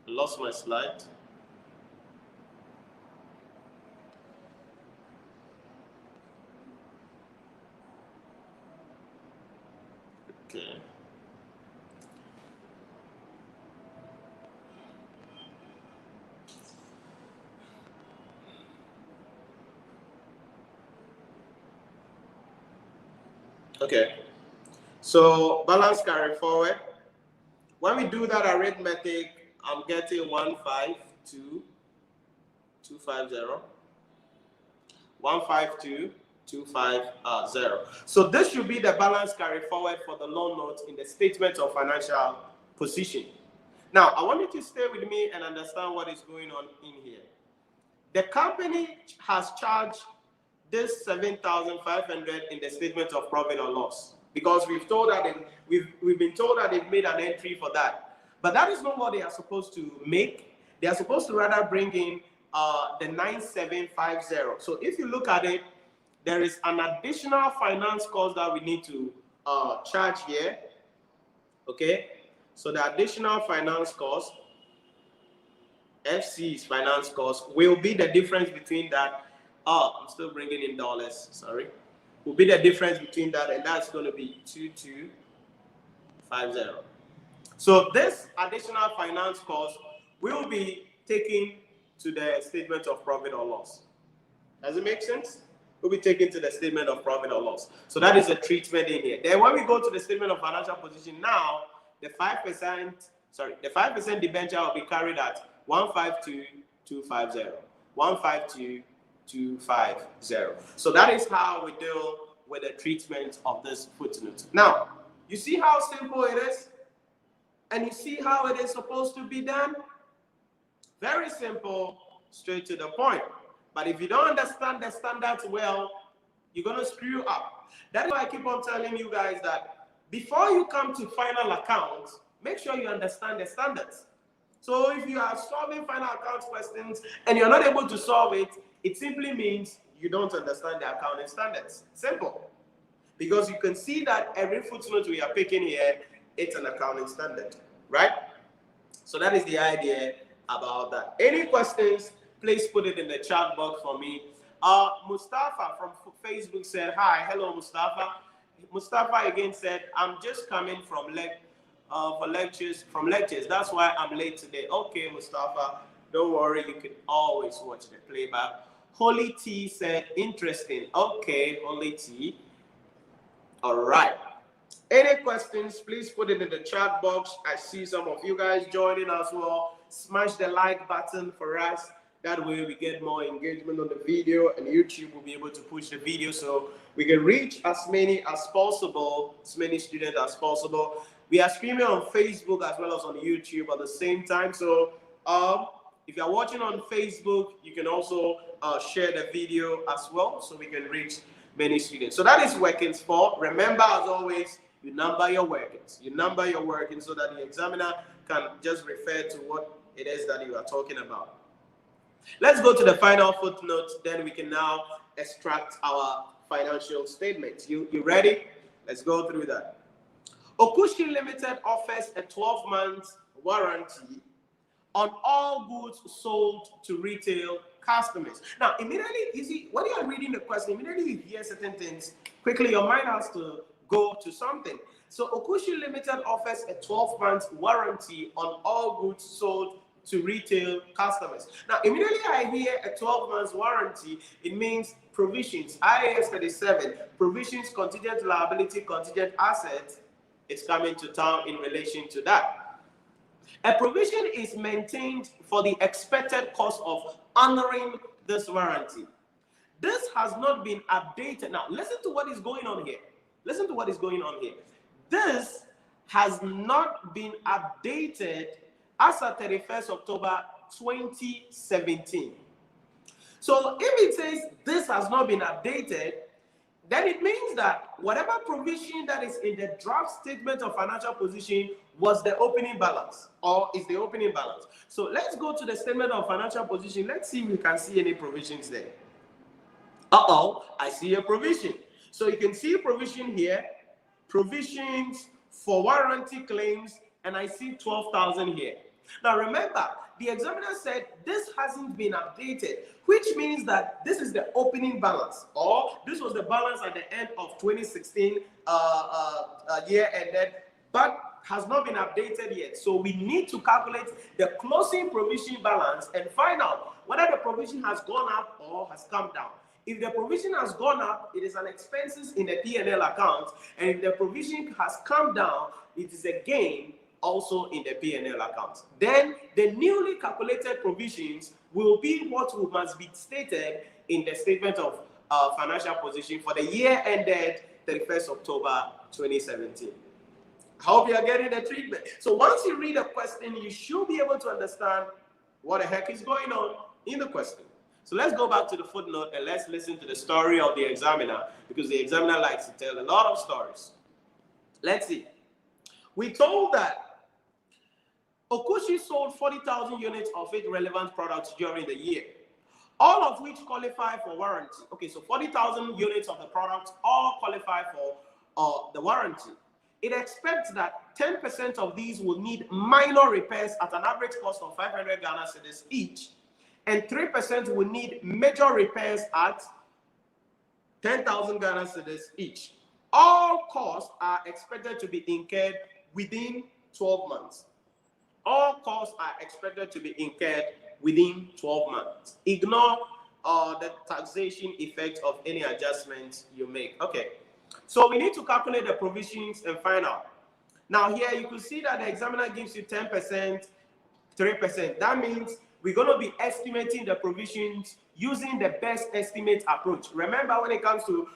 Lost my slide. Okay. Okay. So balance carry forward. When we do that arithmetic, I'm getting 152,250. 152,250. So this should be the balance carry forward for the loan notes in the statement of financial position. Now, I want you to stay with me and understand what is going on in here. The company has charged this 7,500 in the statement of profit or loss because we've been told that they've made an entry for that. But that is not what they are supposed to make. They are supposed to rather bring in the 9750. So if you look at it, there is an additional finance cost that we need to charge here. Okay, so the additional finance cost, FC's finance cost, will be the difference between that. I'm still bringing in dollars, sorry. Will be the difference between that, and that's going to be 2250. So this additional finance cost will be taken to the statement of profit or loss. Does it make sense? Will be taken to the statement of profit or loss. So that is a treatment in here. Then when we go to the statement of financial position, now the 5% debenture will be carried at 152,250. 152,250. So that is how we deal with the treatment of this footnote. Now, you see how simple it is? And you see how it is supposed to be done? Very simple, straight to the point. But if you don't understand the standards well, you're going to screw up. That's why I keep on telling you guys that before you come to final accounts, make sure you understand the standards. So if you are solving final accounts questions and you're not able to solve it, it simply means you don't understand the accounting standards. Simple. Because you can see that every footnote we are picking here, it's an accounting standard, right? So that is the idea about that. Any questions, please put it in the chat box for me. Mustafa from Facebook said, hi, hello Mustafa. Mustafa again said, I'm just coming from lectures. That's why I'm late today. Okay, Mustafa, don't worry, you can always watch the playback. Holy T said, interesting. Okay, Holy T. All right. Any questions, please put it in the chat box. I see some of you guys joining as well. Smash the like button for us. That way we get more engagement on the video, and YouTube will be able to push the video so we can reach as many as possible, as many students as possible. We are streaming on Facebook as well as on YouTube at the same time. So if you're watching on Facebook, you can also share the video as well so we can reach many students. So that is workings for. Remember, as always, you number your workings. You number your workings so that the examiner can just refer to what it is that you are talking about. Let's go to the final footnote, then we can now extract our financial statements. You ready? Let's go through that. Okushi Limited offers a 12-month warranty on all goods sold to retail customers. Now, immediately, you see, when you are reading the question, immediately you hear certain things, quickly your mind has to go to something. So Okushi Limited offers a 12-month warranty on all goods sold to retail customers. Now, immediately I hear a 12-month warranty, it means provisions, IAS 37, provisions, contingent liability, contingent assets, it's coming to town in relation to that. A provision is maintained for the expected cost of honoring this warranty. This has not been updated. Now, listen to what is going on here. Listen to what is going on here. This has not been updated as of 31st October 2017. So if it says this has not been updated, then it means that whatever provision that is in the draft statement of financial position was the opening balance or is the opening balance. So let's go to the statement of financial position. Let's see if we can see any provisions there. I see a provision. So you can see a provision here, provisions for warranty claims, and I see 12,000 here. Now remember, the examiner said this hasn't been updated, which means that this is the opening balance, or this was the balance at the end of 2016 year ended, but has not been updated yet. So we need to calculate the closing provision balance and find out whether the provision has gone up or has come down. If the provision has gone up, it is an expenses in the P&L account, and if the provision has come down, it is a gain also in the P&L account. Then the newly calculated provisions will be what must be stated in the statement of financial position for the year ended 31st October 2017. I hope you are getting the treatment. So once you read a question, you should be able to understand what the heck is going on in the question. So let's go back to the footnote and let's listen to the story of the examiner, because the examiner likes to tell a lot of stories. Let's see. We told that Okushi sold 40,000 units of its relevant products during the year, all of which qualify for warranty. Okay, so 40,000 units of the products all qualify for the warranty. It expects that 10% of these will need minor repairs at an average cost of 500 Ghana cedis each, and 3% will need major repairs at 10,000 Ghana cedis each. All costs are expected to be incurred within 12 months. All costs are expected to be incurred within 12 months. Ignore the taxation effect of any adjustments you make. Okay, so we need to calculate the provisions and find out. Now here you can see that the examiner gives you 10%, 3%. That means we're going to be estimating the provisions using the best estimate approach. Remember, when it comes to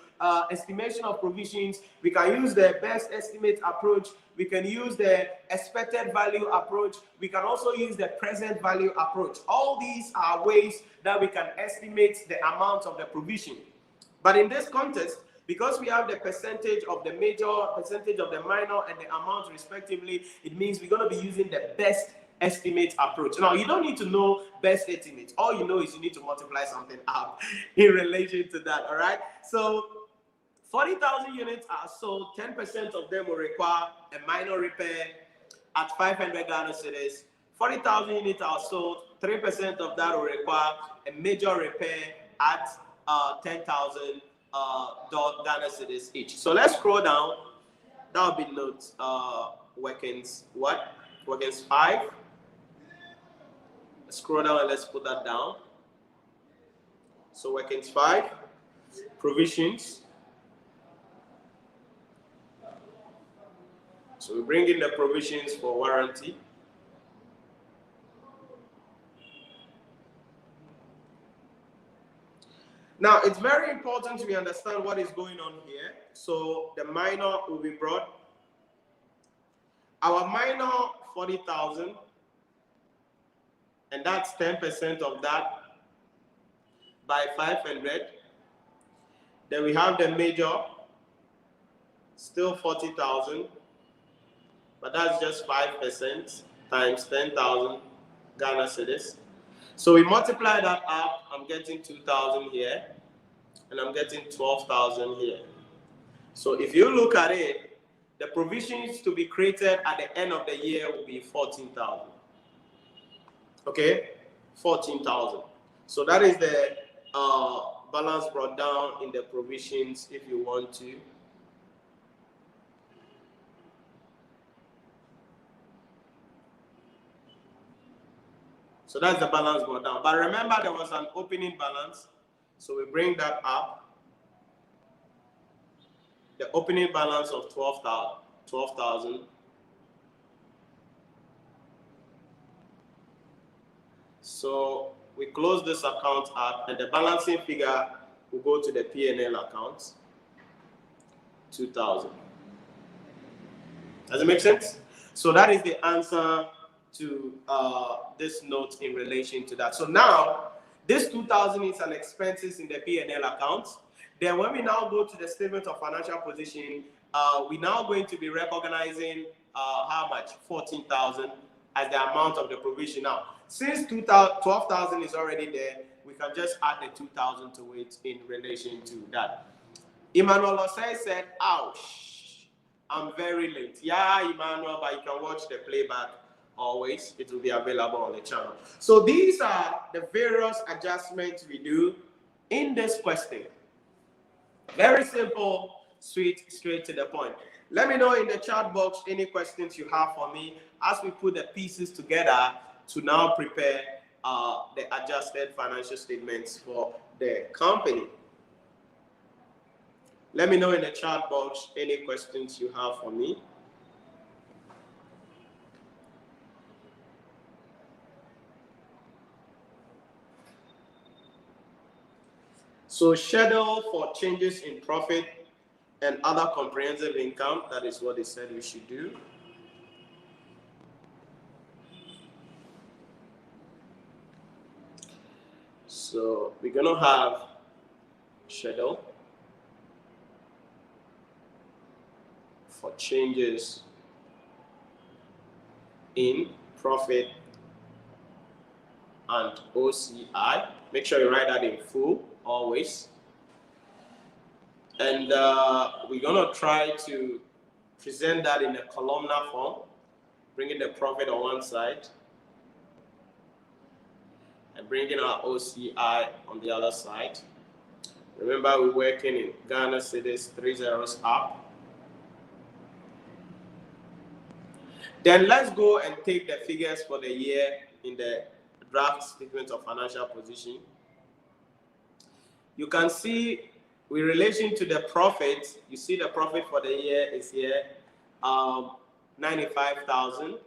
estimation of provisions, we can use the best estimate approach. We can use the expected value approach. We can also use the present value approach. All these are ways that we can estimate the amount of the provision. But in this context, because we have the percentage of the major, percentage of the minor, and the amount respectively, it means we're going to be using the best estimate approach. Now, you don't need to know best estimate. All you know is you need to multiply something up in relation to that, all right? So 40,000 units are sold, 10% of them will require a minor repair at 500 Ghana cedis. 40,000 units are sold, 3% of that will require a major repair at 10,000 Ghana cedis each. So let's scroll down. That will be notes workings 5. Let's scroll down and let's put that down. So workings 5, provisions. So we bring in the provisions for warranty. Now, it's very important we understand what is going on here. So the minor will be brought. Our minor, 40,000, and that's 10% of that by 500. Then we have the major, still 40,000, but that's just 5% times 10,000 Ghana cedis. So we multiply that up, I'm getting 2,000 here, and I'm getting 12,000 here. So if you look at it, the provisions to be created at the end of the year will be 14,000. Okay, 14,000. So that is the balance brought down in the provisions if you want to. So that's the balance brought down. But remember, there was an opening balance. So we bring that up. The opening balance of 12,000. So we close this account up, and the balancing figure will go to the P&L account, 2,000. Does it make sense? So that is the answer to this note in relation to that. So now, this 2,000 is an expenses in the P&L account. Then when we now go to the statement of financial position, we're now going to be recognizing how much? 14,000 as the amount of the provision. Now, since 12,000 is already there, we can just add the 2,000 to it in relation to that. Emmanuel Osei said, ouch, I'm very late. Yeah, Emmanuel, but you can watch the playback always. It will be available on the channel. So these are the various adjustments we do in this question. Very simple, sweet, straight to the point. Let me know in the chat box any questions you have for me as we put the pieces together to now prepare the adjusted financial statements for the company. Let me know in the chat box any questions you have for me. So schedule for changes in profit and other comprehensive income, that is what they said we should do. So we're going to have schedule for changes in profit and OCI. Make sure you write that in full always. And we're going to try to present that in a columnar form, bringing the profit on one side and bringing our OCI on the other side. Remember, we're working in Ghana cedis, 3 zeros up. Then let's go and take the figures for the year in the draft statement of financial position. You can see with relation to the profit, you see the profit for the year is here, 95,000.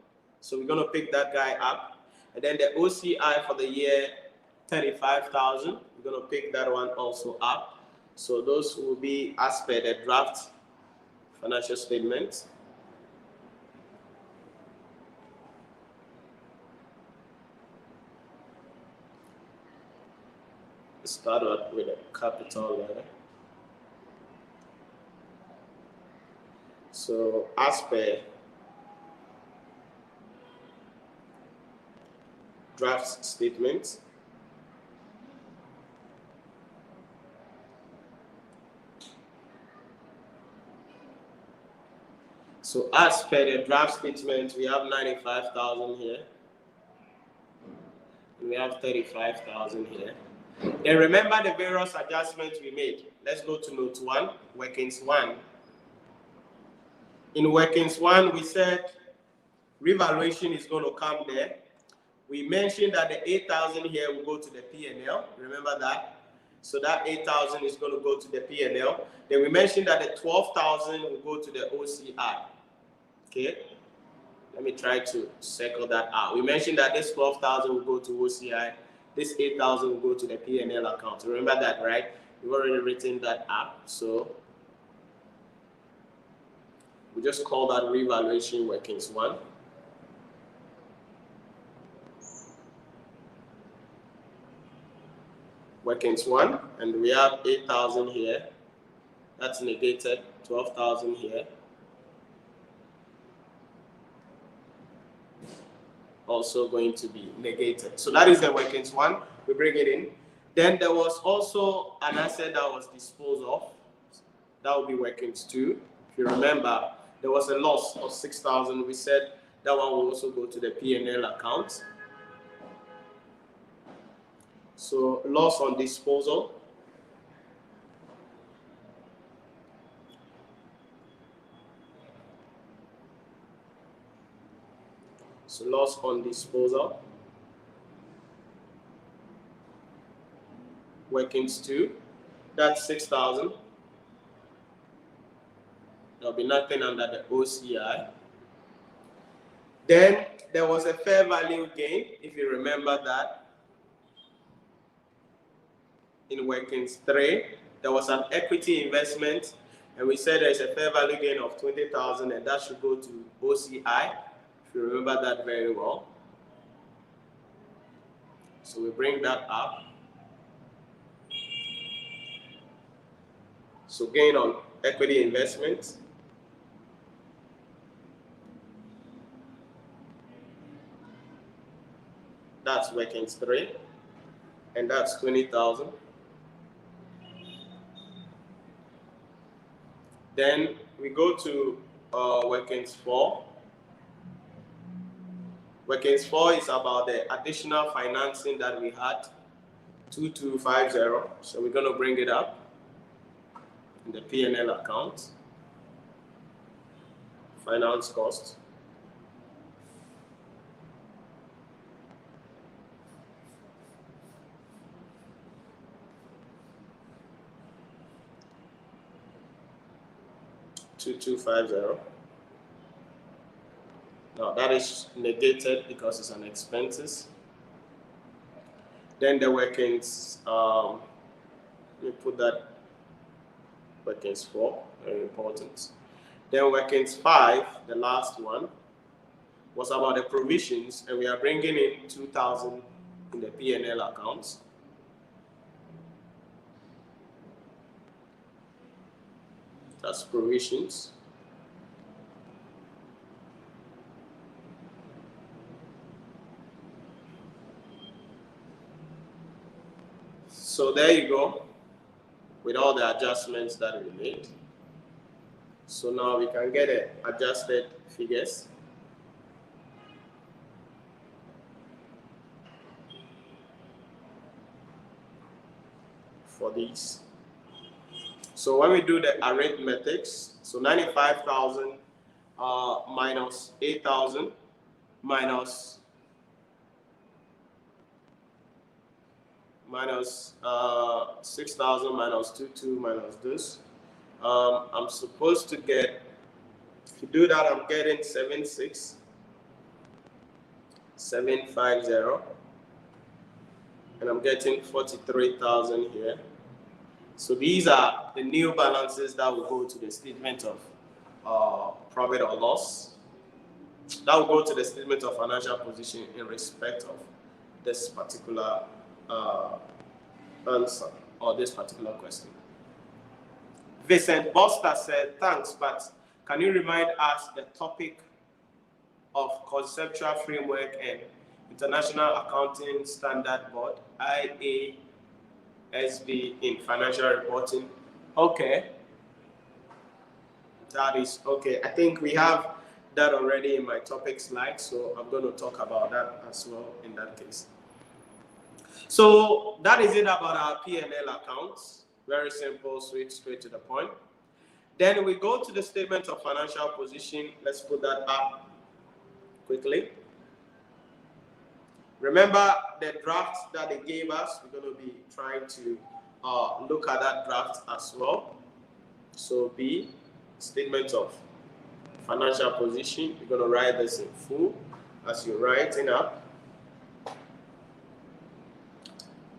So we're going to pick that guy up. And then the OCI for the year, 35,000. We're going to pick that one also up. So those will be as per the draft financial statement. Start with a capital letter. So as per draft statement, so as per the draft statement, we have 95,000 here. we have 35,000 here. Then remember the various adjustments we made. Let's go to note 1, workings 1. In workings 1, we said revaluation is going to come there. We mentioned that the 8,000 here will go to the P&L. Remember that? So that 8,000 is going to go to the P&L. Then we mentioned that the 12,000 will go to the OCI. Okay? Let me try to circle that out. We mentioned that this 12,000 will go to OCI. This 8,000 will go to the P&L account. Remember that, right? We've already written that up. So we just call that revaluation workings 1. Workings 1, and we have 8,000 here. That's negated. 12,000 here. Also going to be negated. So that is the workings 1. We bring it in. Then there was also an asset that was disposed of. That will be workings 2. If you remember, there was a loss of 6,000. We said that one will also go to the P&L account. So loss on disposal. So loss on disposal. Workings 2. That's 6,000. There'll be nothing under the OCI. Then there was a fair value gain, if you remember that. In workings 3, there was an equity investment, and we said there's a fair value gain of 20,000, and that should go to OCI, if you remember that very well. So we bring that up. So gain on equity investment. That's workings 3, and that's 20,000. Then we go to workings 4. Workings 4 is about the additional financing that we had, 2250. So we're going to bring it up in the P&L account. Finance cost. $2250. Now that is negated because it's an expenses. Then the workings, let me put that workings 4, very important. Then workings 5, the last one, was about the provisions, and we are bringing in 2,000 in the P&L accounts. That's provisions. So there you go, with all the adjustments that we made. So now we can get adjusted figures. For these. So when we do the arithmetics, so 95,000 minus 8,000 minus 6,000 minus 22 minus this. I'm supposed to get, if you do that, I'm getting 76,750, and I'm getting 43,000 here. So these are the new balances that will go to the statement of profit or loss. That will go to the statement of financial position in respect of this particular answer or this particular question. Vincent Buster said, thanks, but can you remind us the topic of conceptual framework and International Accounting Standard Board, IASB, in financial reporting? Okay. That is okay. I think we have that already in my topic slide, so I'm going to talk about that as well in that case. So that is it about our P&L accounts. Very simple, sweet, straight to the point. Then we go to the statement of financial position. Let's put that up quickly. Remember the draft that they gave us. We're going to be trying to look at that draft as well. So B, statement of financial position. You're going to write this in full as you're writing up.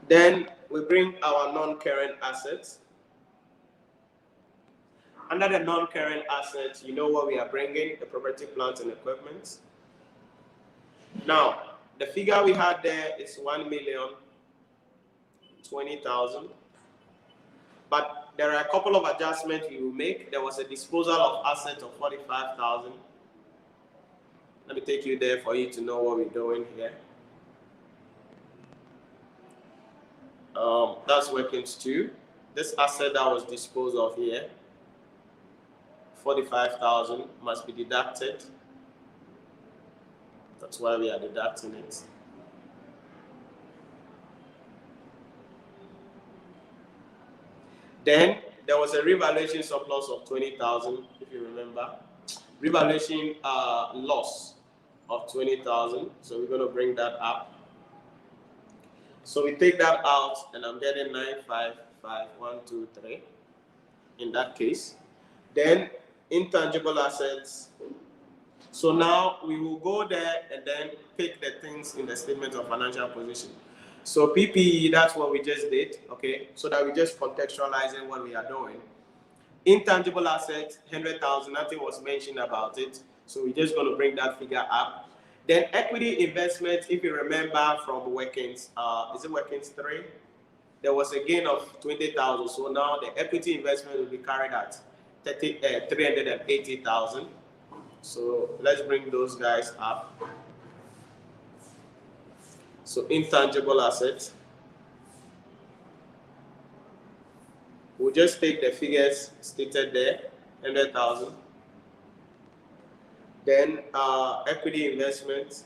Then we bring our non-current assets. Under the non-current assets, you know what we are bringing, the property, plant, and equipment. Now, the figure we had there is 1,020,000. But there are a couple of adjustments we will make. There was a disposal of assets of 45,000. Let me take you there for you to know what we're doing here. That's workings 2. This asset that was disposed of here, 45,000 must be deducted. That's why we are deducting it. Then there was a revaluation surplus of 20,000, if you remember. Revaluation loss of 20,000. So we're going to bring that up. So we take that out, and I'm getting 955,123 in that case. Then intangible assets. So now we will go there and then pick the things in the statement of financial position. So PPE, that's what we just did, okay? So that we just contextualizing what we are doing. Intangible assets, 100,000, nothing was mentioned about it. So we're just going to bring that figure up. Then equity investment, if you remember from workings, is it workings 3? There was a gain of 20,000. So now the equity investment will be carried at 380,000. So let's bring those guys up. So intangible assets. We'll just take the figures stated there, 100,000. Then equity investment.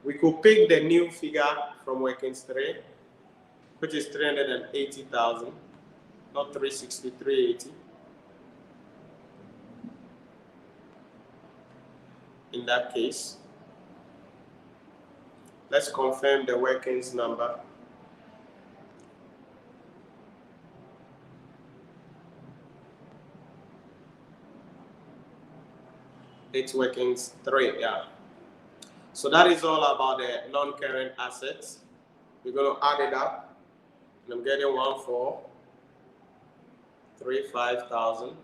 We could pick the new figure from workings 3, which is 380,000, not 360, 380. In that case, let's confirm the workings number. It's workings 3, yeah. So that is all about the non-current assets. We're going to add it up, and I'm getting 1,435,000.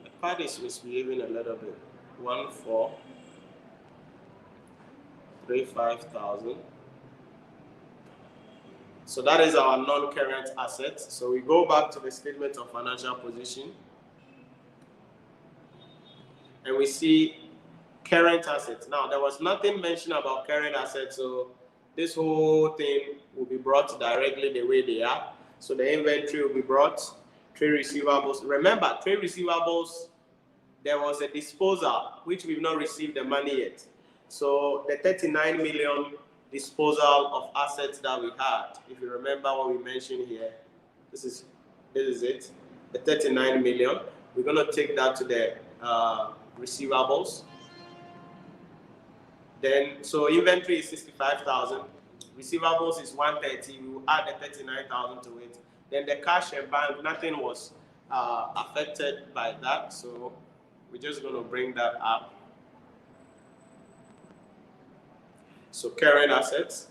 The part is misbehaving a little bit. 1,435,000. So that is our non-current assets. So we go back to the statement of financial position. And we see current assets. Now, there was nothing mentioned about current assets, so this whole thing will be brought directly the way they are. So the inventory will be brought, trade receivables. Remember, trade receivables, there was a disposal, which we've not received the money yet. So the 39 million disposal of assets that we had, if you remember what we mentioned here, this is it, the 39 million. We're going to take that to the receivables. Then, so inventory is 65,000, receivables is 130. We will add the 39,000 to it. Then the cash and bank, nothing was affected by that, so we're just going to bring that up. So current assets.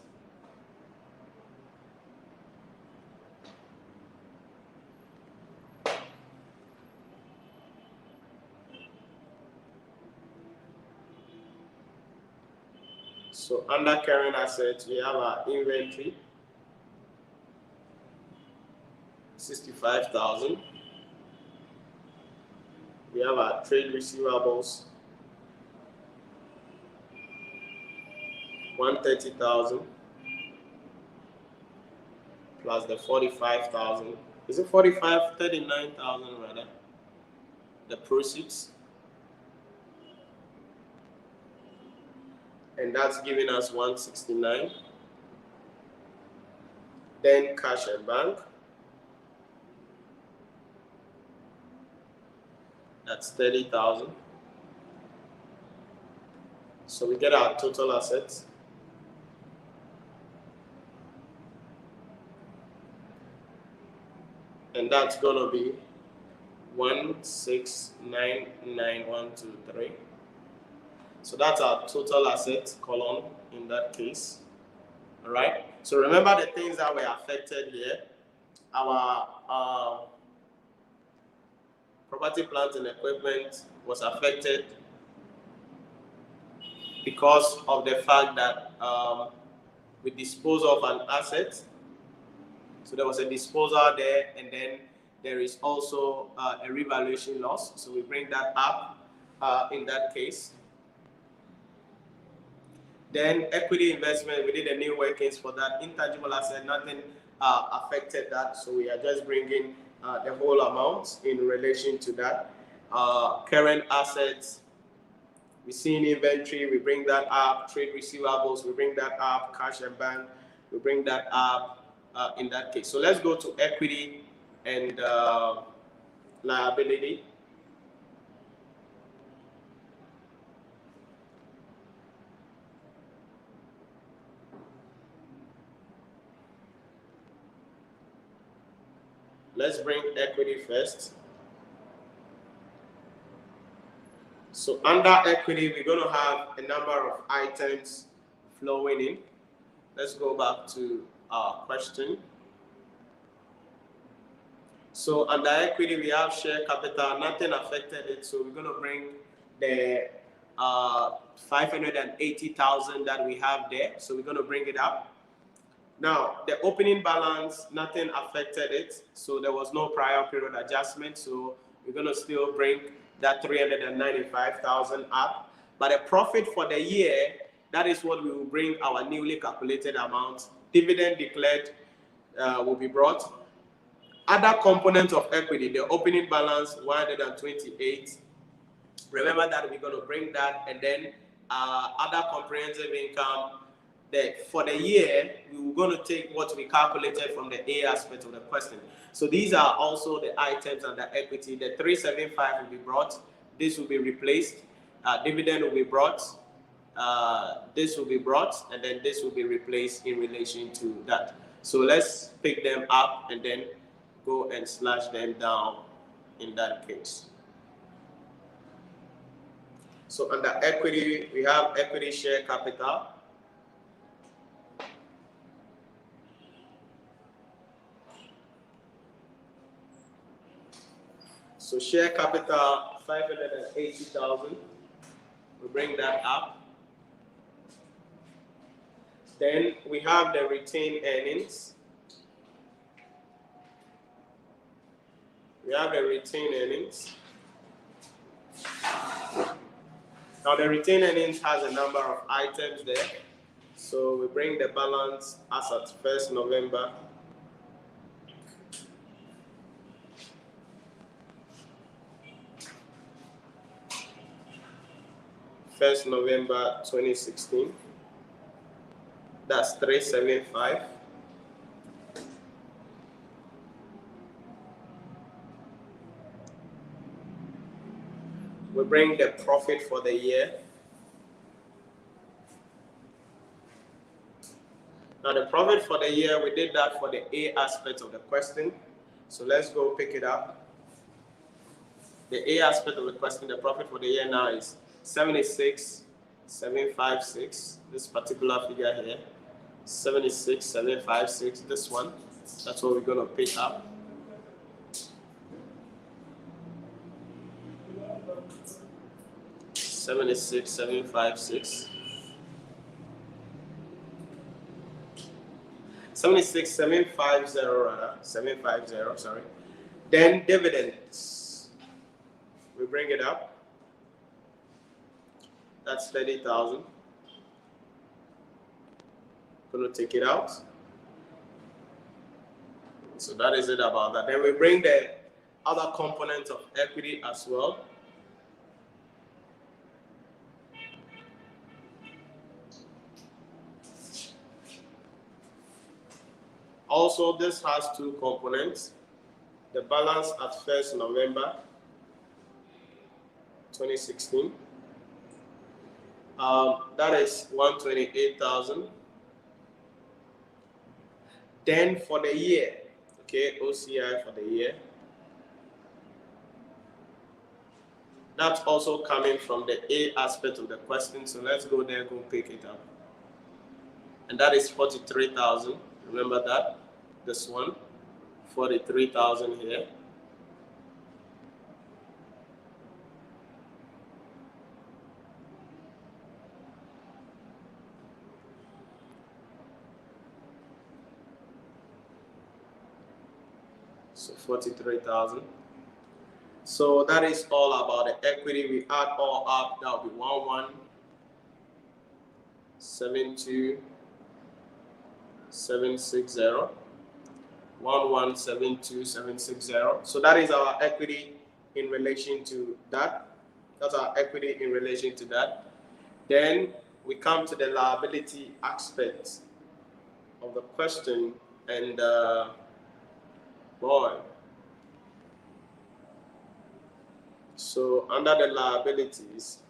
So under current assets, we have our inventory, 65,000. We have our trade receivables, 130,000, plus the 45,000. Is it 45? 39,000 rather. The proceeds. And that's giving us 169. Then cash and bank. That's 30,000. So we get our total assets. And that's gonna be 1699123. So that's our total assets column in that case. All right. So remember the things that were affected here. Our property, plant, and equipment was affected because of the fact that we disposed of an asset. So there was a disposal there, and then there is also a revaluation loss. So we bring that up in that case. Then equity investment, we did a new workings for that. Intangible asset, nothing affected that. So we are just bringing the whole amount in relation to that. Current assets, we see in inventory, we bring that up. Trade receivables, we bring that up. Cash and bank, we bring that up in that case. So let's go to equity and liability. Let's bring equity first. So under equity, we're going to have a number of items flowing in. Let's go back to our question. So under equity, we have share capital. Nothing affected it. So we're going to bring the 580,000 that we have there. So we're going to bring it up. Now, the opening balance, nothing affected it. So there was no prior period adjustment. So we're going to still bring that 395,000 up. But the profit for the year, that is what we will bring our newly calculated amount. Dividend declared will be brought. Other components of equity, the opening balance, 128. Remember that we're going to bring that, and then other comprehensive income. For the year, we were going to take what we calculated from the A aspect of the question. So these are also the items under equity. The 375 will be brought. This will be replaced. Dividend will be brought. This will be brought, and then this will be replaced in relation to that. So let's pick them up and then go and slash them down in that case. So under equity, we have equity share capital. So share capital, 580,000. We bring that up. Then we have the retained earnings. We have the retained earnings. Now the retained earnings has a number of items there. So we bring the balance as at 1st November. November 2016. That's 375. We bring the profit for the year. Now the profit for the year, we did that for the A aspect of the question. So let's go pick it up. The A aspect of the question, the profit for the year now is 76,756. This particular figure here, 76,756. This one, that's what we're going to pick up. $76,756. 76,750 rather, 750, sorry. Then dividends, we bring it up. That's 30,000. Gonna take it out. So that is it about that. Then we bring the other components of equity as well. Also, this has two components. The balance at 1st November 2016. That is 128,000. Then for the year, okay, OCI for the year. That's also coming from the A aspect of the question. So let's go there, go pick it up. And that is 43,000. Remember that? This one, 43,000 here. So 43,000. So that is all about the equity. We add all up, that will be 11,72760. 11,72760. So that is our equity in relation to that. That's our equity in relation to that. Then we come to the liability aspect of the question, and boy. So under the liabilities,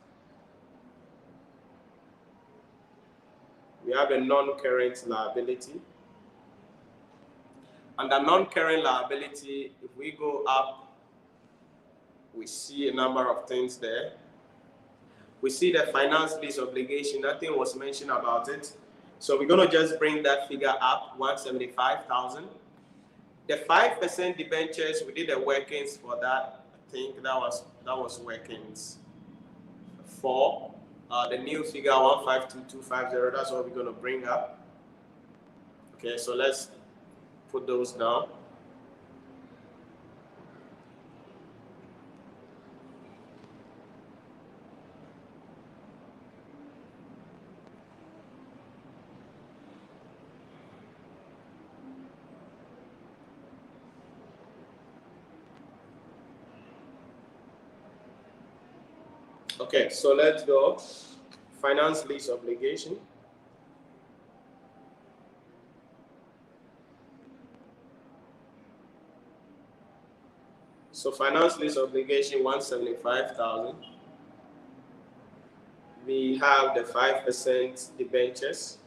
we have a non-current liability. Under non-current liability, if we go up, we see a number of things there. We see the finance lease obligation, nothing was mentioned about it. So we're going to just bring that figure up, 175,000. The 5% debentures, we did the workings for that. I think that was workings for the new figure 152,250. That's what we're going to bring up. Okay, so let's put those down. Okay, so let's go. Finance lease obligation. So finance lease obligation 175,000. We have the 5% debentures.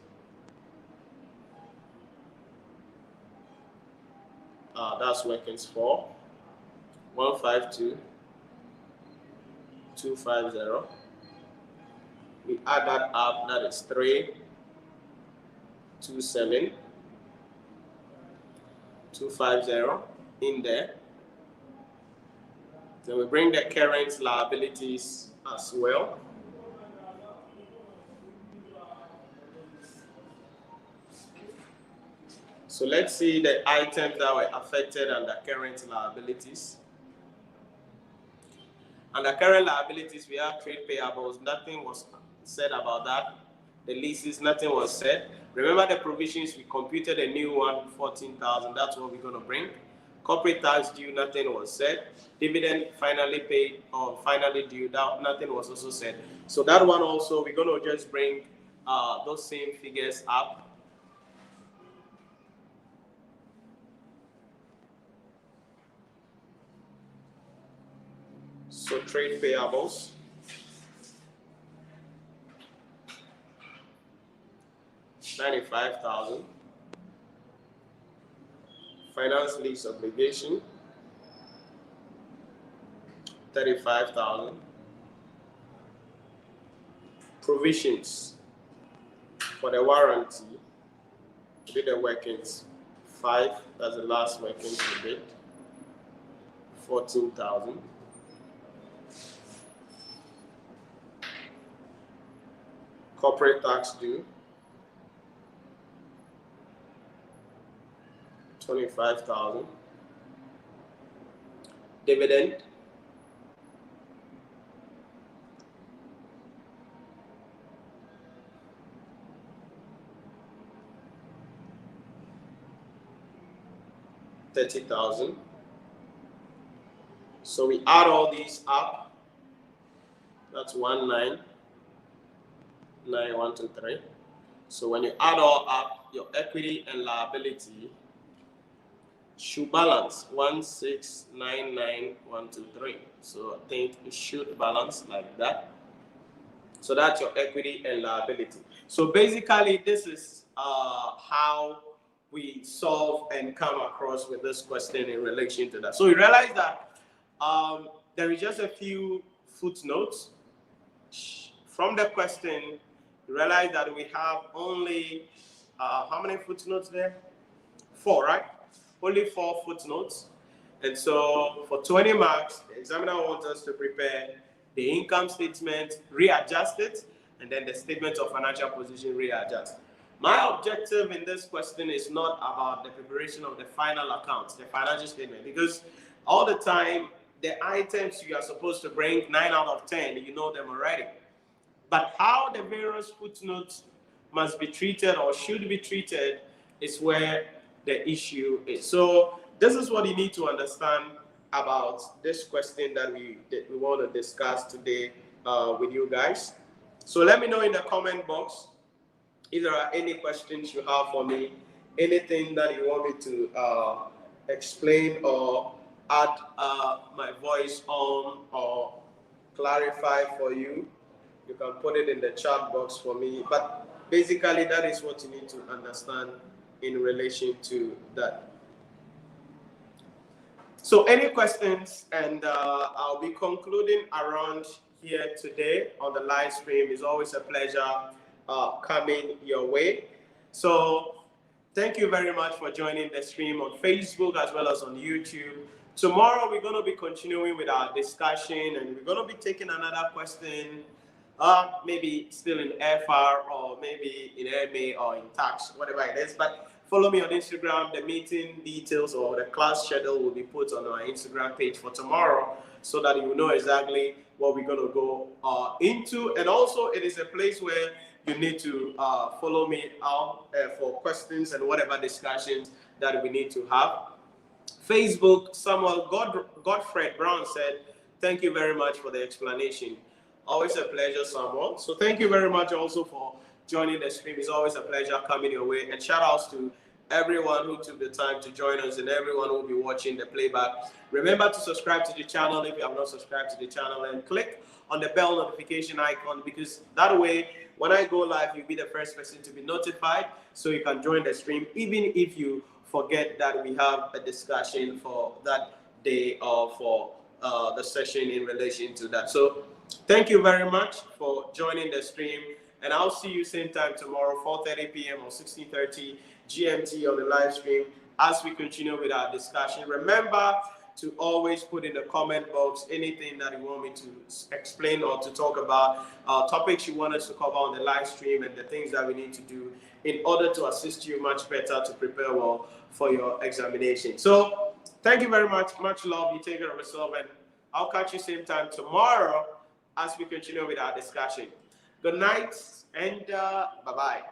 That's workings for 152,250. We add that up, that is 327,250 in there. Then we bring the current liabilities as well. So let's see the items that were affected under current liabilities. Under current liabilities, we have trade payables. Nothing was said about that. The leases, nothing was said. Remember the provisions, we computed a new one, 14,000. That's what we're going to bring. Corporate tax due, nothing was said. Dividend finally paid or finally due, nothing was also said. So that one also, we're going to just bring those same figures up. So trade payables. $95,000. Finance lease obligation, 35,000. Provisions for the warranty, we did the workings, 5, that's the last workings we did, 14,000. Corporate tax due, 25,000. Dividend, 30,000. So we add all these up. That's 199,123. So when you add all up, your equity and liability should balance 1699123. So I think it should balance like that. So that's your equity and liability. So basically, this is how we solve and come across with this question in relation to that. So we realize that there is just a few footnotes from the question. You realize that we have only how many footnotes there? 4, right? Only 4 footnotes. And so for 20 marks, the examiner wants us to prepare the income statement, readjust it, and then the statement of financial position, readjust. My objective in this question is not about the preparation of the final accounts, the financial statement, because all the time, the items you are supposed to bring 9 out of 10, you know them already. But how the various footnotes must be treated or should be treated is where the issue is. So this is what you need to understand about this question that we want to discuss today with you guys. So let me know in the comment box if there are any questions you have for me, anything that you want me to explain or add my voice on or clarify for you. You can put it in the chat box for me. But basically, that is what you need to understand in relation to that. So any questions, and I'll be concluding around here today on the live stream. It's always a pleasure coming your way. So thank you very much for joining the stream on Facebook as well as on YouTube. Tomorrow we're going to be continuing with our discussion, and we're going to be taking another question, maybe still in FR or maybe in MA or in tax, whatever it is. But follow me on Instagram. The meeting details or the class schedule will be put on our Instagram page for tomorrow so that you know exactly what we're going to go into. And also, it is a place where you need to follow me out for questions and whatever discussions that we need to have. Facebook, Samuel Godfred Brown said, thank you very much for the explanation. Always a pleasure, Samuel. So thank you very much also for joining the stream. It's always a pleasure coming your way. And shout outs to everyone who took the time to join us and everyone who will be watching the playback. Remember to subscribe to the channel if you have not subscribed to the channel, and click on the bell notification icon, because that way, when I go live, you'll be the first person to be notified so you can join the stream, even if you forget that we have a discussion for that day or for the session in relation to that. So thank you very much for joining the stream, and I'll see you same time tomorrow, 4:30 p.m. or 16:30 GMT on the live stream as we continue with our discussion. Remember to always put in the comment box anything that you want me to explain or to talk about, topics you want us to cover on the live stream, and the things that we need to do in order to assist you much better to prepare well for your examination. So thank you very much. Much love. You take care of yourself, and I'll catch you same time tomorrow as we continue with our discussion. Good night, and bye-bye.